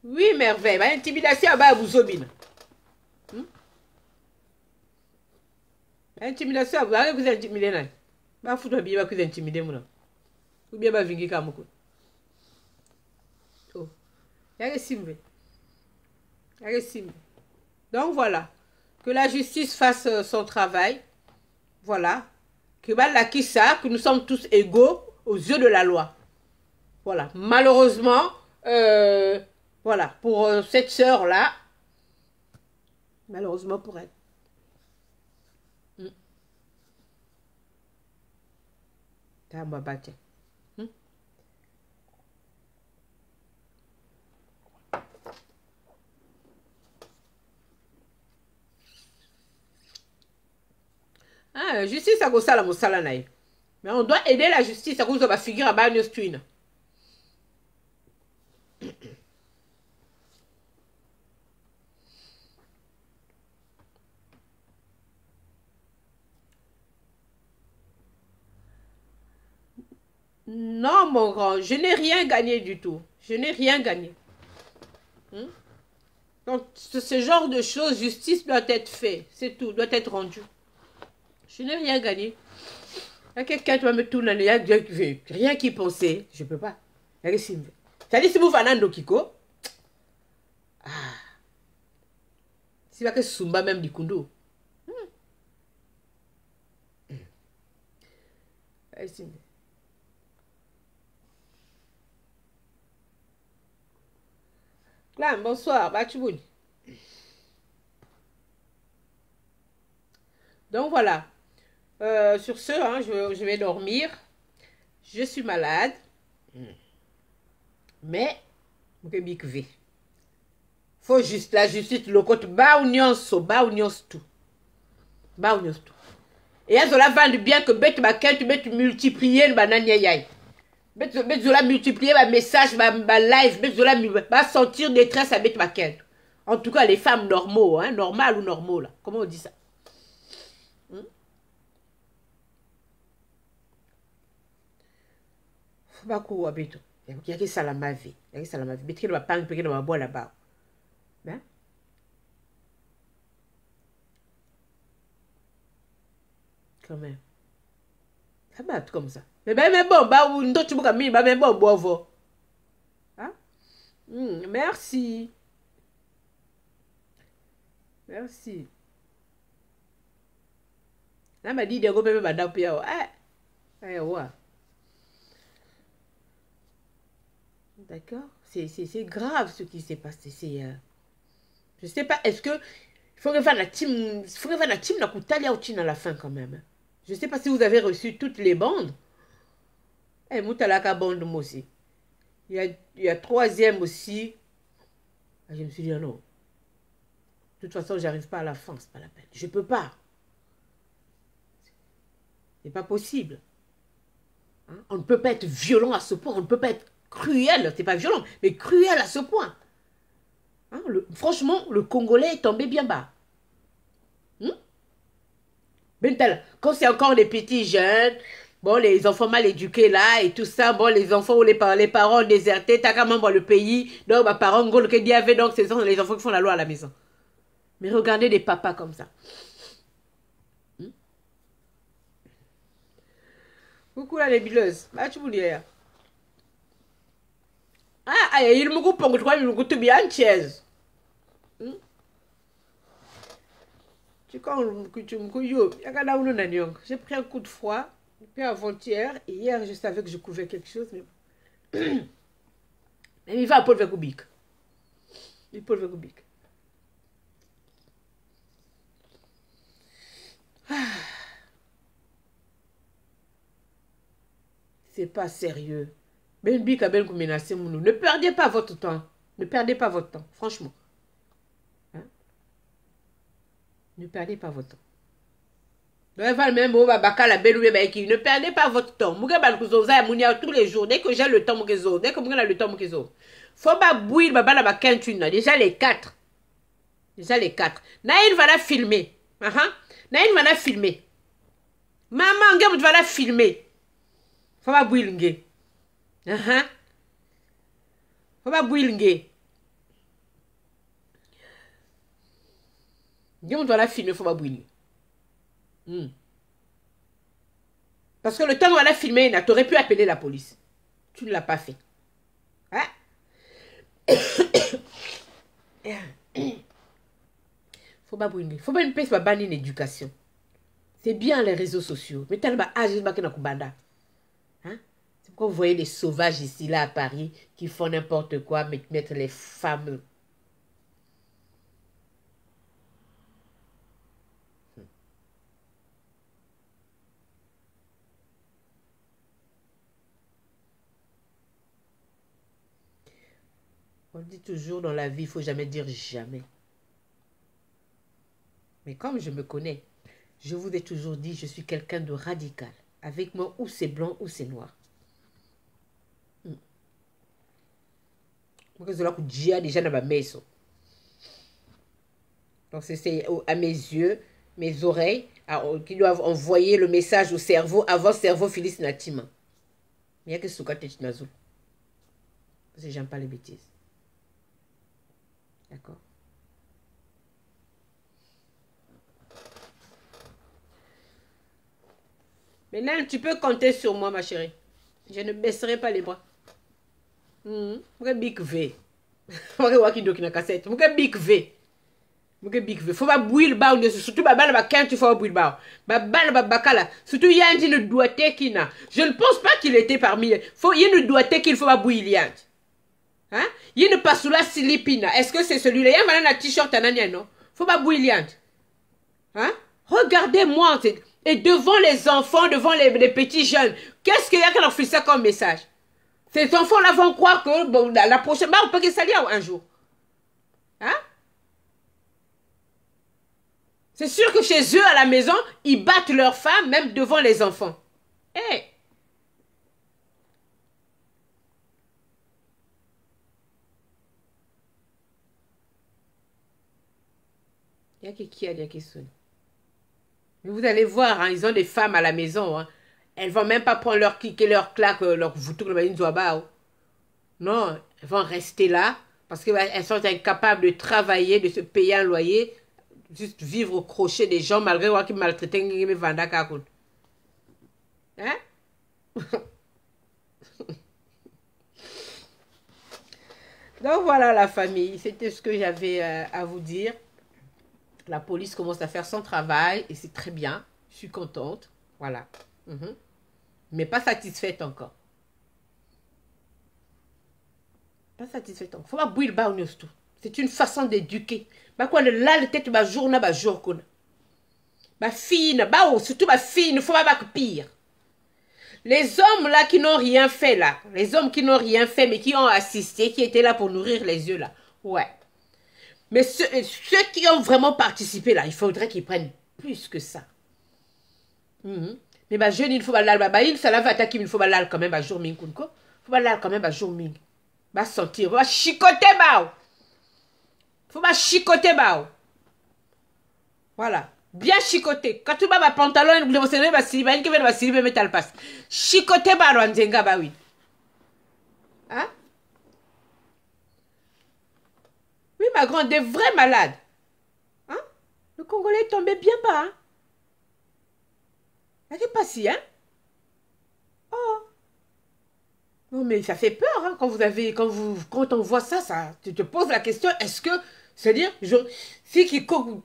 Oui, merveille. Ma intimidation à bas vous obine. Intimidation à vous intimider. Bah, foutre bien que vous intimider, moi. Ou bien, bah, vingi comme quoi. Oh. Donc, voilà. Que la justice fasse son travail. Voilà. Que nous sommes tous égaux aux yeux de la loi. Voilà. Malheureusement, voilà, pour cette sœur-là, malheureusement pour elle. Ah, justice à Gossala Moussala naï. Mais on doit aider la justice à cause de ma figure à Bagnos Twin. Non, mon grand, je n'ai rien gagné du tout. Je n'ai rien gagné. Donc, ce genre de choses, justice doit être fait. C'est tout, doit être rendu. Je n'ai rien gagné. Il y a quelqu'un qui va me tourner, il y a rien qui pensait. Je ne peux pas. C'est-à-dire, si vous fanando Kiko, si vous avez Sumba même du Kundo. Là, bonsoir, Bachubouni. Donc voilà. Sur ce, hein, je vais dormir. Je suis malade. Mais, faut juste la justice, le côté bas ou tout. Bas ou tout. Et elles ont la vente bien que bête ma quête, bête multiplier le banane yay. Bête zola multiplier ma message, ma live, bête zola va sentir détresse à bête ma quête. En tout cas, les femmes normaux, hein, normales ou normaux là. Comment on dit ça? Faut pas courir à bête. Il y a que ça la ma vie. Il y a que ça la ma vie. Bête qui va pas un peu dans ma boîte là-bas. Ben? Quand même. Ça va être comme ça. Mais bon, bah, ou une autre mis, bah, mais bon, bois. Hein? Merci. Merci. Là, m'a dit, des gros bébés, madame Pierre. Ouais. D'accord? C'est grave ce qui s'est passé. Je sais pas, est-ce que. Il faut que la team. Il faut que la team, la coutalia ou à la fin quand même. Je sais pas si vous avez reçu toutes les bandes. Eh, Moutalaka bande moi aussi. Il y a troisième aussi. Je me suis dit, non. De toute façon, j'arrive pas à la fin, c'est pas la peine. Je peux pas. C'est pas possible. Hein? On ne peut pas être violent à ce point. On ne peut pas être cruel. C'est pas violent, mais cruel à ce point. Hein? Franchement, le Congolais est tombé bien bas. Quand c'est encore des petits jeunes, bon, les enfants mal éduqués là et tout ça, bon, les enfants ou les parents désertés, t'as quand même le pays, donc ma parent, le que dit avait, donc ce sont les enfants qui font la loi à la maison. Mais regardez des papas comme ça. Coucou la nébuleuse. Ah, tu voulais. Il me coupe pour que tu vois, il me coupe bien chaise. J'ai pris un coup de froid, puis avant-hier, et hier, je savais que je couvais quelque chose, mais mais il va à Paul Vekoubik. Il Paul Vekoubik. C'est pas sérieux. Ne perdez pas votre temps. Ne perdez pas votre temps, franchement. Hein? Ne perdez pas votre temps. Ne perdez pas votre temps. Tous les jours, dès que j'ai le temps, dès que j'ai le temps, faut pas bouillir déjà les quatre. Déjà les quatre. Naïl va la filmer. Naïl va la filmer. Maman, tu vas la filmer. Faut pas bouillir. Faut pas bouillir. Tu vas la filmer, faut pas bouillir. Parce que le temps où elle a filmé, tu aurais pu appeler la police. Tu ne l'as pas fait. Hein? Faut pas brûler. Faut pas une paix, pas une éducation. C'est bien les réseaux sociaux. Mais tellement âge, hein? C'est pourquoi vous voyez les sauvages ici, là, à Paris, qui font n'importe quoi, mais mettre les femmes. On dit toujours dans la vie, il ne faut jamais dire jamais. Mais comme je me connais, je vous ai toujours dit, je suis quelqu'un de radical. Avec moi, ou c'est blanc, ou c'est noir. Déjà dans ma maison. Donc c'est à mes yeux, mes oreilles, qui doivent envoyer le message au cerveau avant cerveau Phyllis Natima. Il n'y a que ce côté de Nazou. Parce que j'aime pas les bêtises. D'accord? Maintenant, tu peux compter sur moi, ma chérie. Je ne baisserai pas les bras. Big V. Big V. Faut pas bouillir ba surtout ba bala ba quand tu faut bouillir ba. Ba bala ba bakala. Surtout yandi ne doigté qui n'a. Je ne pense pas qu'il était parmi. Il y a une doigté qu'il faut pas bouillir yandi. Hein? Il y a une passoula silipina. Est-ce que c'est celui-là? Il y a un t-shirt à non? Faut pas bouillir yandi. Hein? Regardez-moi, Et devant les enfants, devant les petits jeunes, qu'est-ce qu'il y a qui leur fait ça comme message? Ces enfants-là vont croire que bon, la prochaine, bah, on peut qu'ils s'allient un jour. Hein? C'est sûr que chez eux, à la maison, ils battent leurs femmes, même devant les enfants. Eh! Il y a qui a dit qui sonne. Mais vous allez voir, hein, ils ont des femmes à la maison. Hein. Elles vont même pas prendre leur clic et leur claque, leur voutou, non, elles vont rester là parce qu'elles sont incapables de travailler, de se payer un loyer, juste vivre au crochet des gens malgré qu'ils maltraitent les vendeurs. Hein? Donc voilà la famille, c'était ce que j'avais à vous dire. La police commence à faire son travail et c'est très bien. Je suis contente. Voilà. Mais pas satisfaite encore. Pas satisfaite encore. Faut pas bouillir bas tout. C'est une façon d'éduquer. Bah quoi, là, le tête, bah jour, bah jour, quoi. Bah fille, bah surtout bah fille, il ne faut pas pire. Les hommes là qui n'ont rien fait là, les hommes qui n'ont rien fait mais qui ont assisté, qui étaient là pour nourrir les yeux là, ouais. Mais ceux qui ont vraiment participé là, il faudrait qu'ils prennent plus que ça. Mais bah jeune, il faut bah là, bah il ça la va attaquer, il faut bah là quand même bah jour ming kunko, faut bah là quand même bah jour ming, bah sentir, bah chicoter bah, faut bah chicoter bah, voilà. Bien chicoté. Quand tu vas ma pantalon, vous savez, bah si, bah, il va si, bah, mettre le passe. Chicoté, bah, l'anzenga, bah, oui. Hein? Oui, ma grande, des vrais malades. Hein? Le Congolais est tombé bien bas, hein? Elle est pas si, hein? Oh. Non, mais ça fait peur, hein, quand on voit ça, tu te poses la question, est-ce que, c'est-à-dire, si qui Congo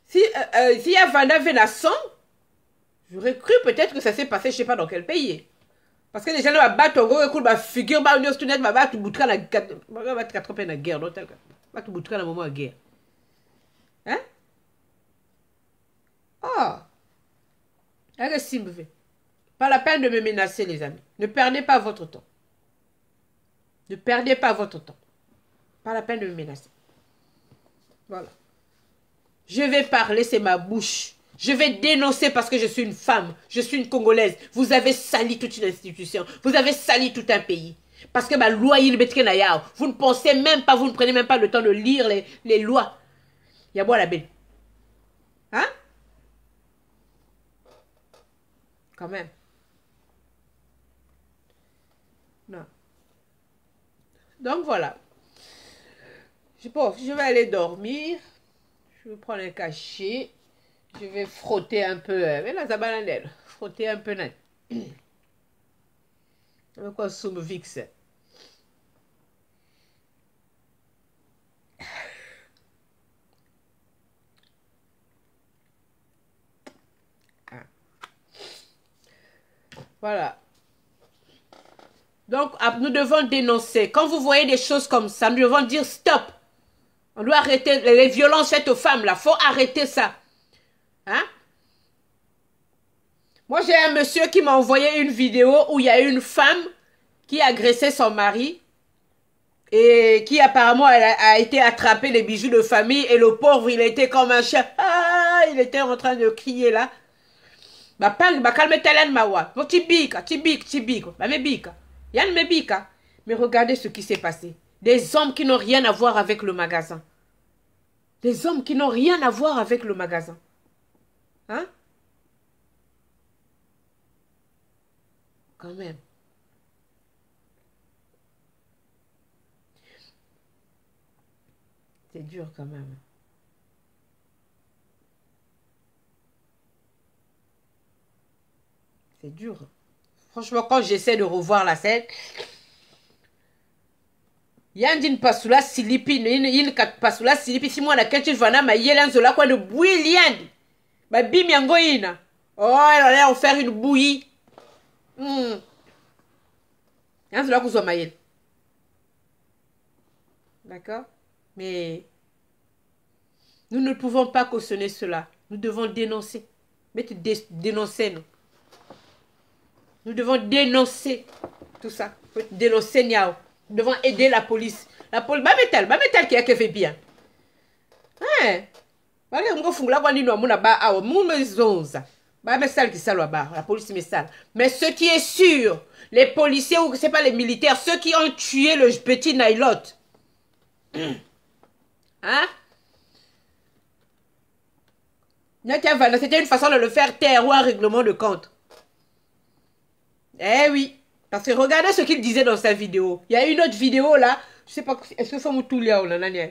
s'il y a Vanda Venasson, j'aurais cru peut-être que ça s'est passé, je ne sais pas dans quel pays. Parce que les gens vont battre Togo, écoute, ma figure, ma union student, ma battre, boutra la guerre, ma battre 80 la guerre, non, tel que, ma boutra la moment de guerre. Hein? Oh! Qu'est-ce que me fait? Pas la peine de me menacer, les amis. Ne perdez pas votre temps. Ne perdez pas votre temps. Pas la peine de me menacer. Voilà. Je vais parler, c'est ma bouche. Je vais dénoncer parce que je suis une femme. Je suis une Congolaise. Vous avez sali toute une institution. Vous avez sali tout un pays. Parce que ma loi, vous ne pensez même pas, vous ne prenez même pas le temps de lire les lois. Il y a moi la belle. Hein? Quand même. Non. Donc voilà. Je vais aller dormir. Je vais prendre un cachet. Je vais frotter un peu. Mais là, ça va frotter un peu. Avec quoi sous Vix. Voilà. Donc, nous devons dénoncer. Quand vous voyez des choses comme ça, nous devons dire stop. On doit arrêter les violences faites aux femmes, là. Faut arrêter ça. Hein? Moi, j'ai un monsieur qui m'a envoyé une vidéo où il y a une femme qui agressait son mari et qui apparemment a été attrapé les bijoux de famille et le pauvre, il était comme un chien. Ah, il était en train de crier là. Bah, calme-toi, mawa. Tibika. Bah, me bika. Yann me bika. Mais regardez ce qui s'est passé. Des hommes qui n'ont rien à voir avec le magasin. Des hommes qui n'ont rien à voir avec le magasin. Hein? Quand même. C'est dur quand même. C'est dur. Franchement, quand j'essaie de revoir la scène, Yandine pasula silipi, yin kat pasula silipi, si moi la kenchi vana ma yelan zola quoi de bouillie yandi. Ba bim yango ina. Oh, elle allait en faire une bouillie. Yan zola kuzo ma yel. D'accord? Mais nous ne pouvons pas cautionner cela. Nous devons dénoncer. Mettez dénoncer, nous. Nous devons dénoncer tout ça. Dénoncer Niao. Nous devons aider la police. La police, Bametel qui a fait bien. Hein? La police me sale. Mais ce qui est sûr, les policiers ou c'est pas les militaires, ceux qui ont tué le petit Nailot. Hein? C'était une façon de le faire taire ou un règlement de compte. Eh oui. Parce que regardez ce qu'il disait dans sa vidéo. Il y a une autre vidéo là. Je sais pas. Est-ce que c'est Moutoulia ou Nanania?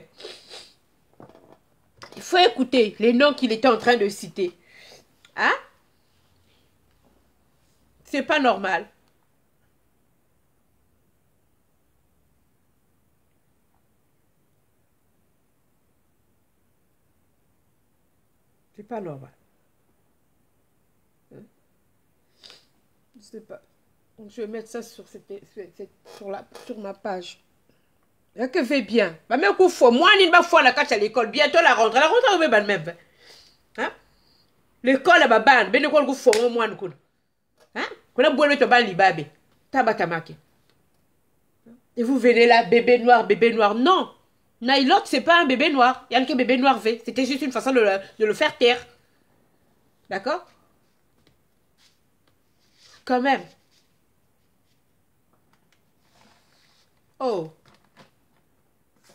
Il faut écouter les noms qu'il était en train de citer. Hein? C'est pas normal. C'est pas normal. Hein? Je sais pas. Donc, je vais mettre ça sur, sur ma page. Et que fait bien. Bah, même coup, moi, on va faire la cache à l'école. Bientôt la rentrée. La rentrée, on va même. Hein? L'école, là, ban. Ben, l'école, vous faut moi, nous. Hein? Qu'on a beau le tabac, libabe. Tabatamake. Et vous venez là, bébé noir, bébé noir. Non. Nailot, c'est pas un bébé noir. Il y a un bébé noir fait. C'était juste une façon de le faire taire. D'accord? Quand même. Oh.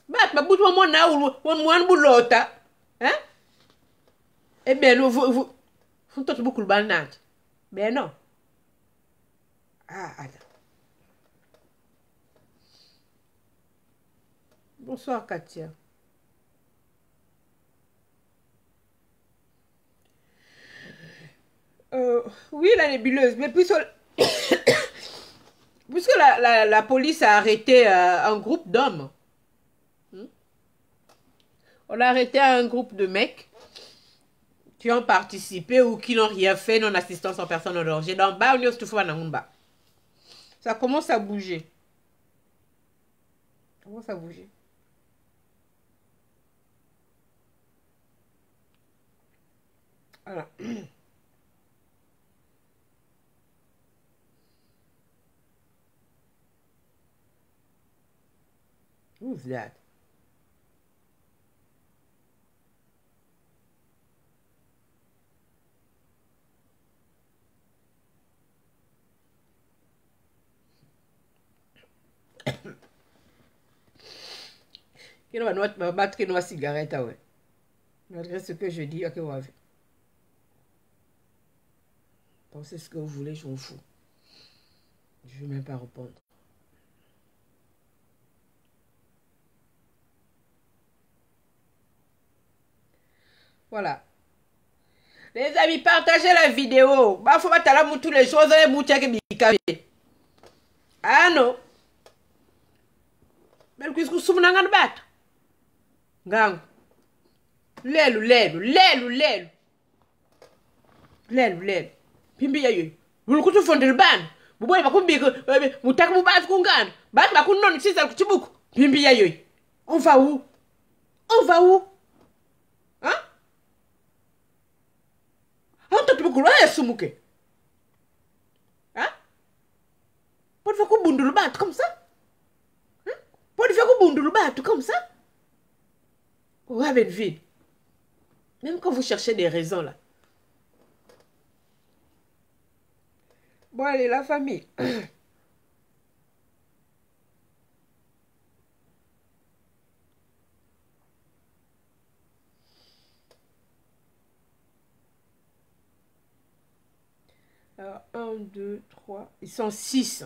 Bah, ma bout moi na ou moi boulota. Hein? Eh bien, vous tous beaucoup le banat. Ben non. Ah, attends. Bonsoir, Katia. Oui, la nébuleuse, mais puisque la police a arrêté un groupe d'hommes. On a arrêté un groupe de mecs qui ont participé ou qui n'ont rien fait, non-assistance en personne en danger. Dans bas, ça commence à bouger. Ça commence à bouger. Voilà. Who's that? Qui va battre une cigarette, ouais. Malgré ce que je dis, ok, ouais. Pensez ce que vous voulez, je m'en fous. Je ne vais même pas répondre. Voilà. Les amis, partagez la vidéo. Bah, faut pas t'aller tous les choses et moutia que bikabe. Ah non. Mais qu'est-ce que vous n'avez pas? Gang. Lelu. Pimbi ya yoy. Vous kutu fondel ban. Bu boy ba kumbi ko mutak mu bat ku ngan. Bat ba ku non ci sal ku ci buk. Pimbi ya yoy. On va où? On va où? Hein? On te bu ku la sumuke. Hein? Pour faire ku bundul bat comme ça? Hein? Pour faire ku bundul bat comme ça? Ou avec vide. Même quand vous cherchez des raisons là. Bon, allez, la famille. Alors, 1, 2, 3. Ils sont 6.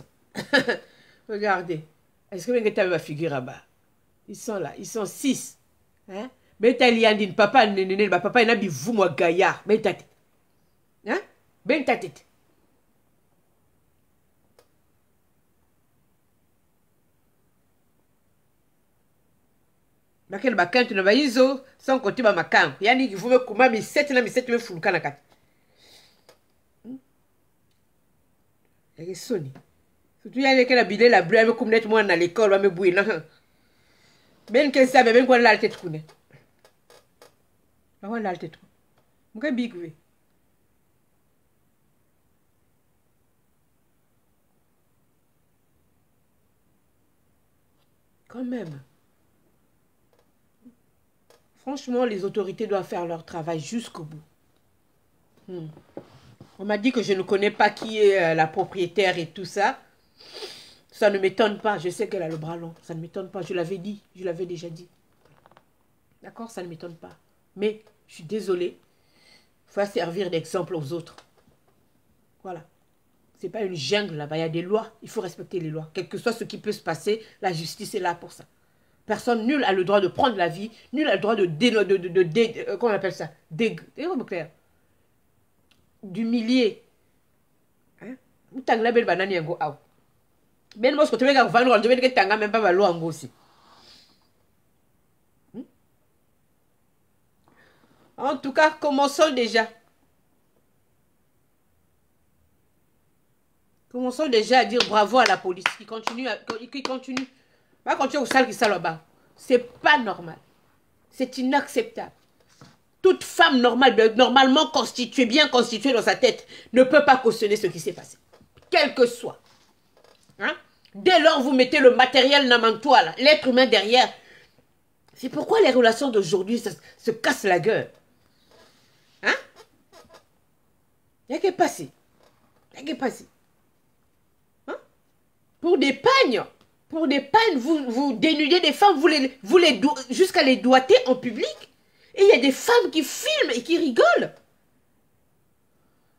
Regardez. Est-ce que tu as ma figure là-bas? Ils sont là. Ils sont 6. Hein? Ben t'as liandine. Papa, papa, il a dit vous, moi, gaillard. Ben ta tête. Hein? Ben ta tête. Bakel bakantu na baizo sans compter ba makan. Yani il faut me kuma mi 7 na mi 7 me fuluka na kat. Soni. Surtout yani que la bile la bleu me kumnet moi na l'école ba me boué na. Ben que ça ben quoi la tête kune. Ba wa la tête. Mouké big, oui. Quand même. Franchement, les autorités doivent faire leur travail jusqu'au bout. On m'a dit que je ne connais pas qui est la propriétaire et tout ça. Ça ne m'étonne pas. Je sais qu'elle a le bras long. Ça ne m'étonne pas. Je l'avais dit. Je l'avais déjà dit. D'accord? Ça ne m'étonne pas. Mais je suis désolée. Il faut servir d'exemple aux autres. Voilà. Ce n'est pas une jungle là-bas. Il y a des lois. Il faut respecter les lois. Quel que soit ce qui peut se passer, la justice est là pour ça. Personne, nul a le droit de prendre la vie. Nul a le droit comment on appelle ça? D'humilier. Hein? Ben moi, ce que tu veux dire, je vais dire que tu n'as même pas la loi aussi. En tout cas, commençons déjà. Commençons déjà à dire bravo à la police qui continue. Va continuer au sale qui sale là-bas. C'est pas normal. C'est inacceptable. Toute femme normale, normalement constituée, bien constituée dans sa tête, ne peut pas cautionner ce qui s'est passé. Quel que soit. Hein? Dès lors, vous mettez le matériel namantois, l'être humain derrière. C'est pourquoi les relations d'aujourd'hui se cassent la gueule. Hein? Il n'y a qu'à passer. Il n'y a qu'à passer. Hein? Pour des pagnes, vous dénudez des femmes, jusqu'à les doigter en public. Et il y a des femmes qui filment et qui rigolent.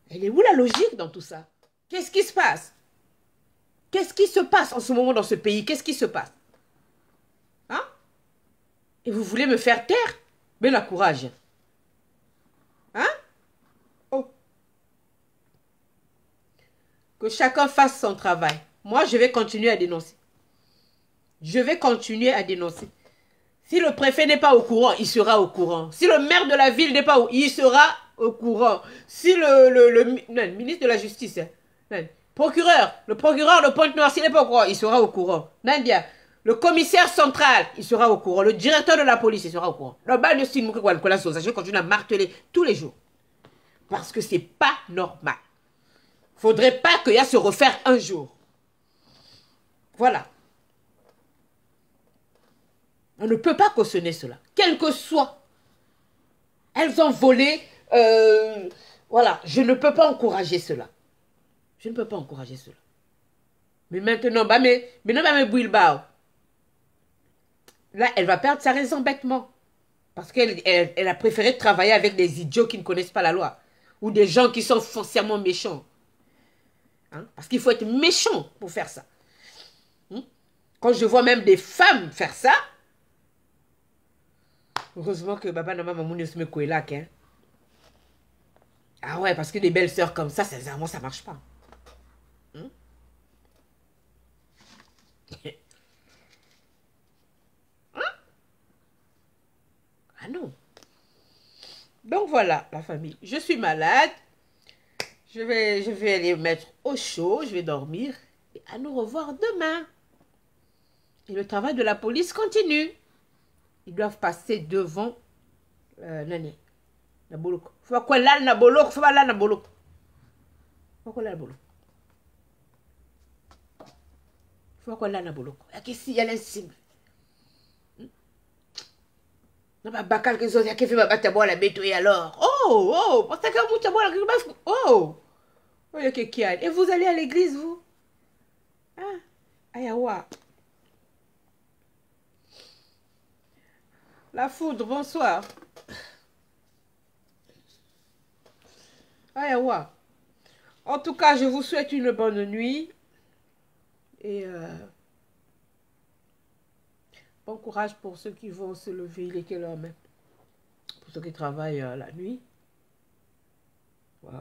Elle est où la logique dans tout ça? Qu'est-ce qui se passe? Qu'est-ce qui se passe en ce moment dans ce pays? Qu'est-ce qui se passe? Hein? Et vous voulez me faire taire? Mais la courage. Hein? Oh. Que chacun fasse son travail. Moi, je vais continuer à dénoncer. Je vais continuer à dénoncer. Si le préfet n'est pas au courant, il sera au courant. Si le maire de la ville n'est pas au courant, il sera au courant. Si le ministre de la Justice, le procureur de Pointe-Noire, s'il n'est pas au courant, il sera au courant. Nandia, le commissaire central, il sera au courant. Le directeur de la police, il sera au courant. Le bal de Simouké, je continue à marteler tous les jours. Parce que c'est pas normal. Faudrait pas qu'il y a se refaire un jour. Voilà. On ne peut pas cautionner cela. Quel que soit. Elles ont volé. Voilà. Je ne peux pas encourager cela. Je ne peux pas encourager cela. Mais maintenant, là, elle va perdre sa raison bêtement. Parce qu'elle a préféré travailler avec des idiots qui ne connaissent pas la loi. Ou des gens qui sont foncièrement méchants. Hein? Parce qu'il faut être méchant pour faire ça. Quand je vois même des femmes faire ça, heureusement que Baba Nama Mamouni se me là, hein. Ah ouais, parce que des belles sœurs comme ça, sincèrement, ça marche pas. Hein? Ah non. Donc voilà, la famille. Je suis malade. Je vais aller me mettre au chaud. Je vais dormir. Et à nous revoir demain. Et le travail de la police continue. Ils doivent passer devant Nani. Nabolok. Faut quoi là Nabolok. Faut pas là Nabolok. Faut quoi là Nabolok. Faut quoi là Nabolok. Qu'est-ce qu'il y a là simple. N'a pas quelque chose qui fait ma batte à boire la bête et alors. Oh, parce que vous boire la bête. Oh. Et vous allez à l'église vous? Ah. Ayawa. La foudre, bonsoir. Ayawa. En tout cas, je vous souhaite une bonne nuit. Et bon courage pour ceux qui vont se lever. Il est quelle heure même? Pour ceux qui travaillent la nuit. Wow.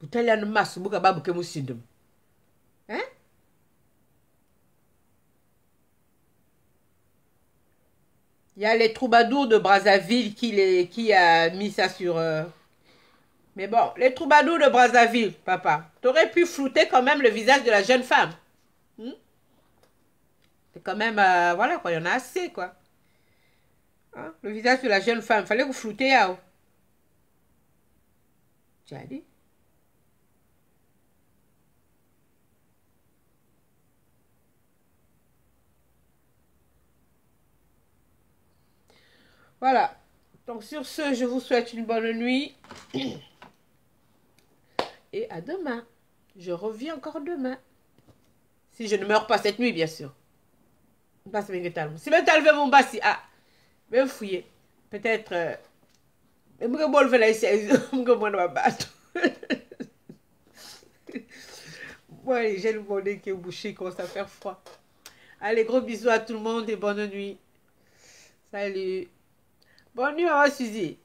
Vous allez à une masse, vous allez à une hein? Il y a les troubadours de Brazzaville qui a mis ça sur... Mais bon, les troubadours de Brazzaville, papa, t'aurais pu flouter quand même le visage de la jeune femme. Hmm? C'est quand même, voilà quoi, il y en a assez quoi. Hein? Le visage de la jeune femme, fallait que vous floutez à. Tu as dit? Voilà. Donc sur ce, je vous souhaite une bonne nuit. Et à demain. Je reviens encore demain. Si je ne meurs pas cette nuit, bien sûr. Si je talve mon bassi, ah, je vais fouiller. Peut-être. Je vais là ici. Ouais, j'ai le bonnet qui est bouché, il commence à faire froid. Allez, gros bisous à tout le monde et bonne nuit. Salut. Bonne nuit, Suzy.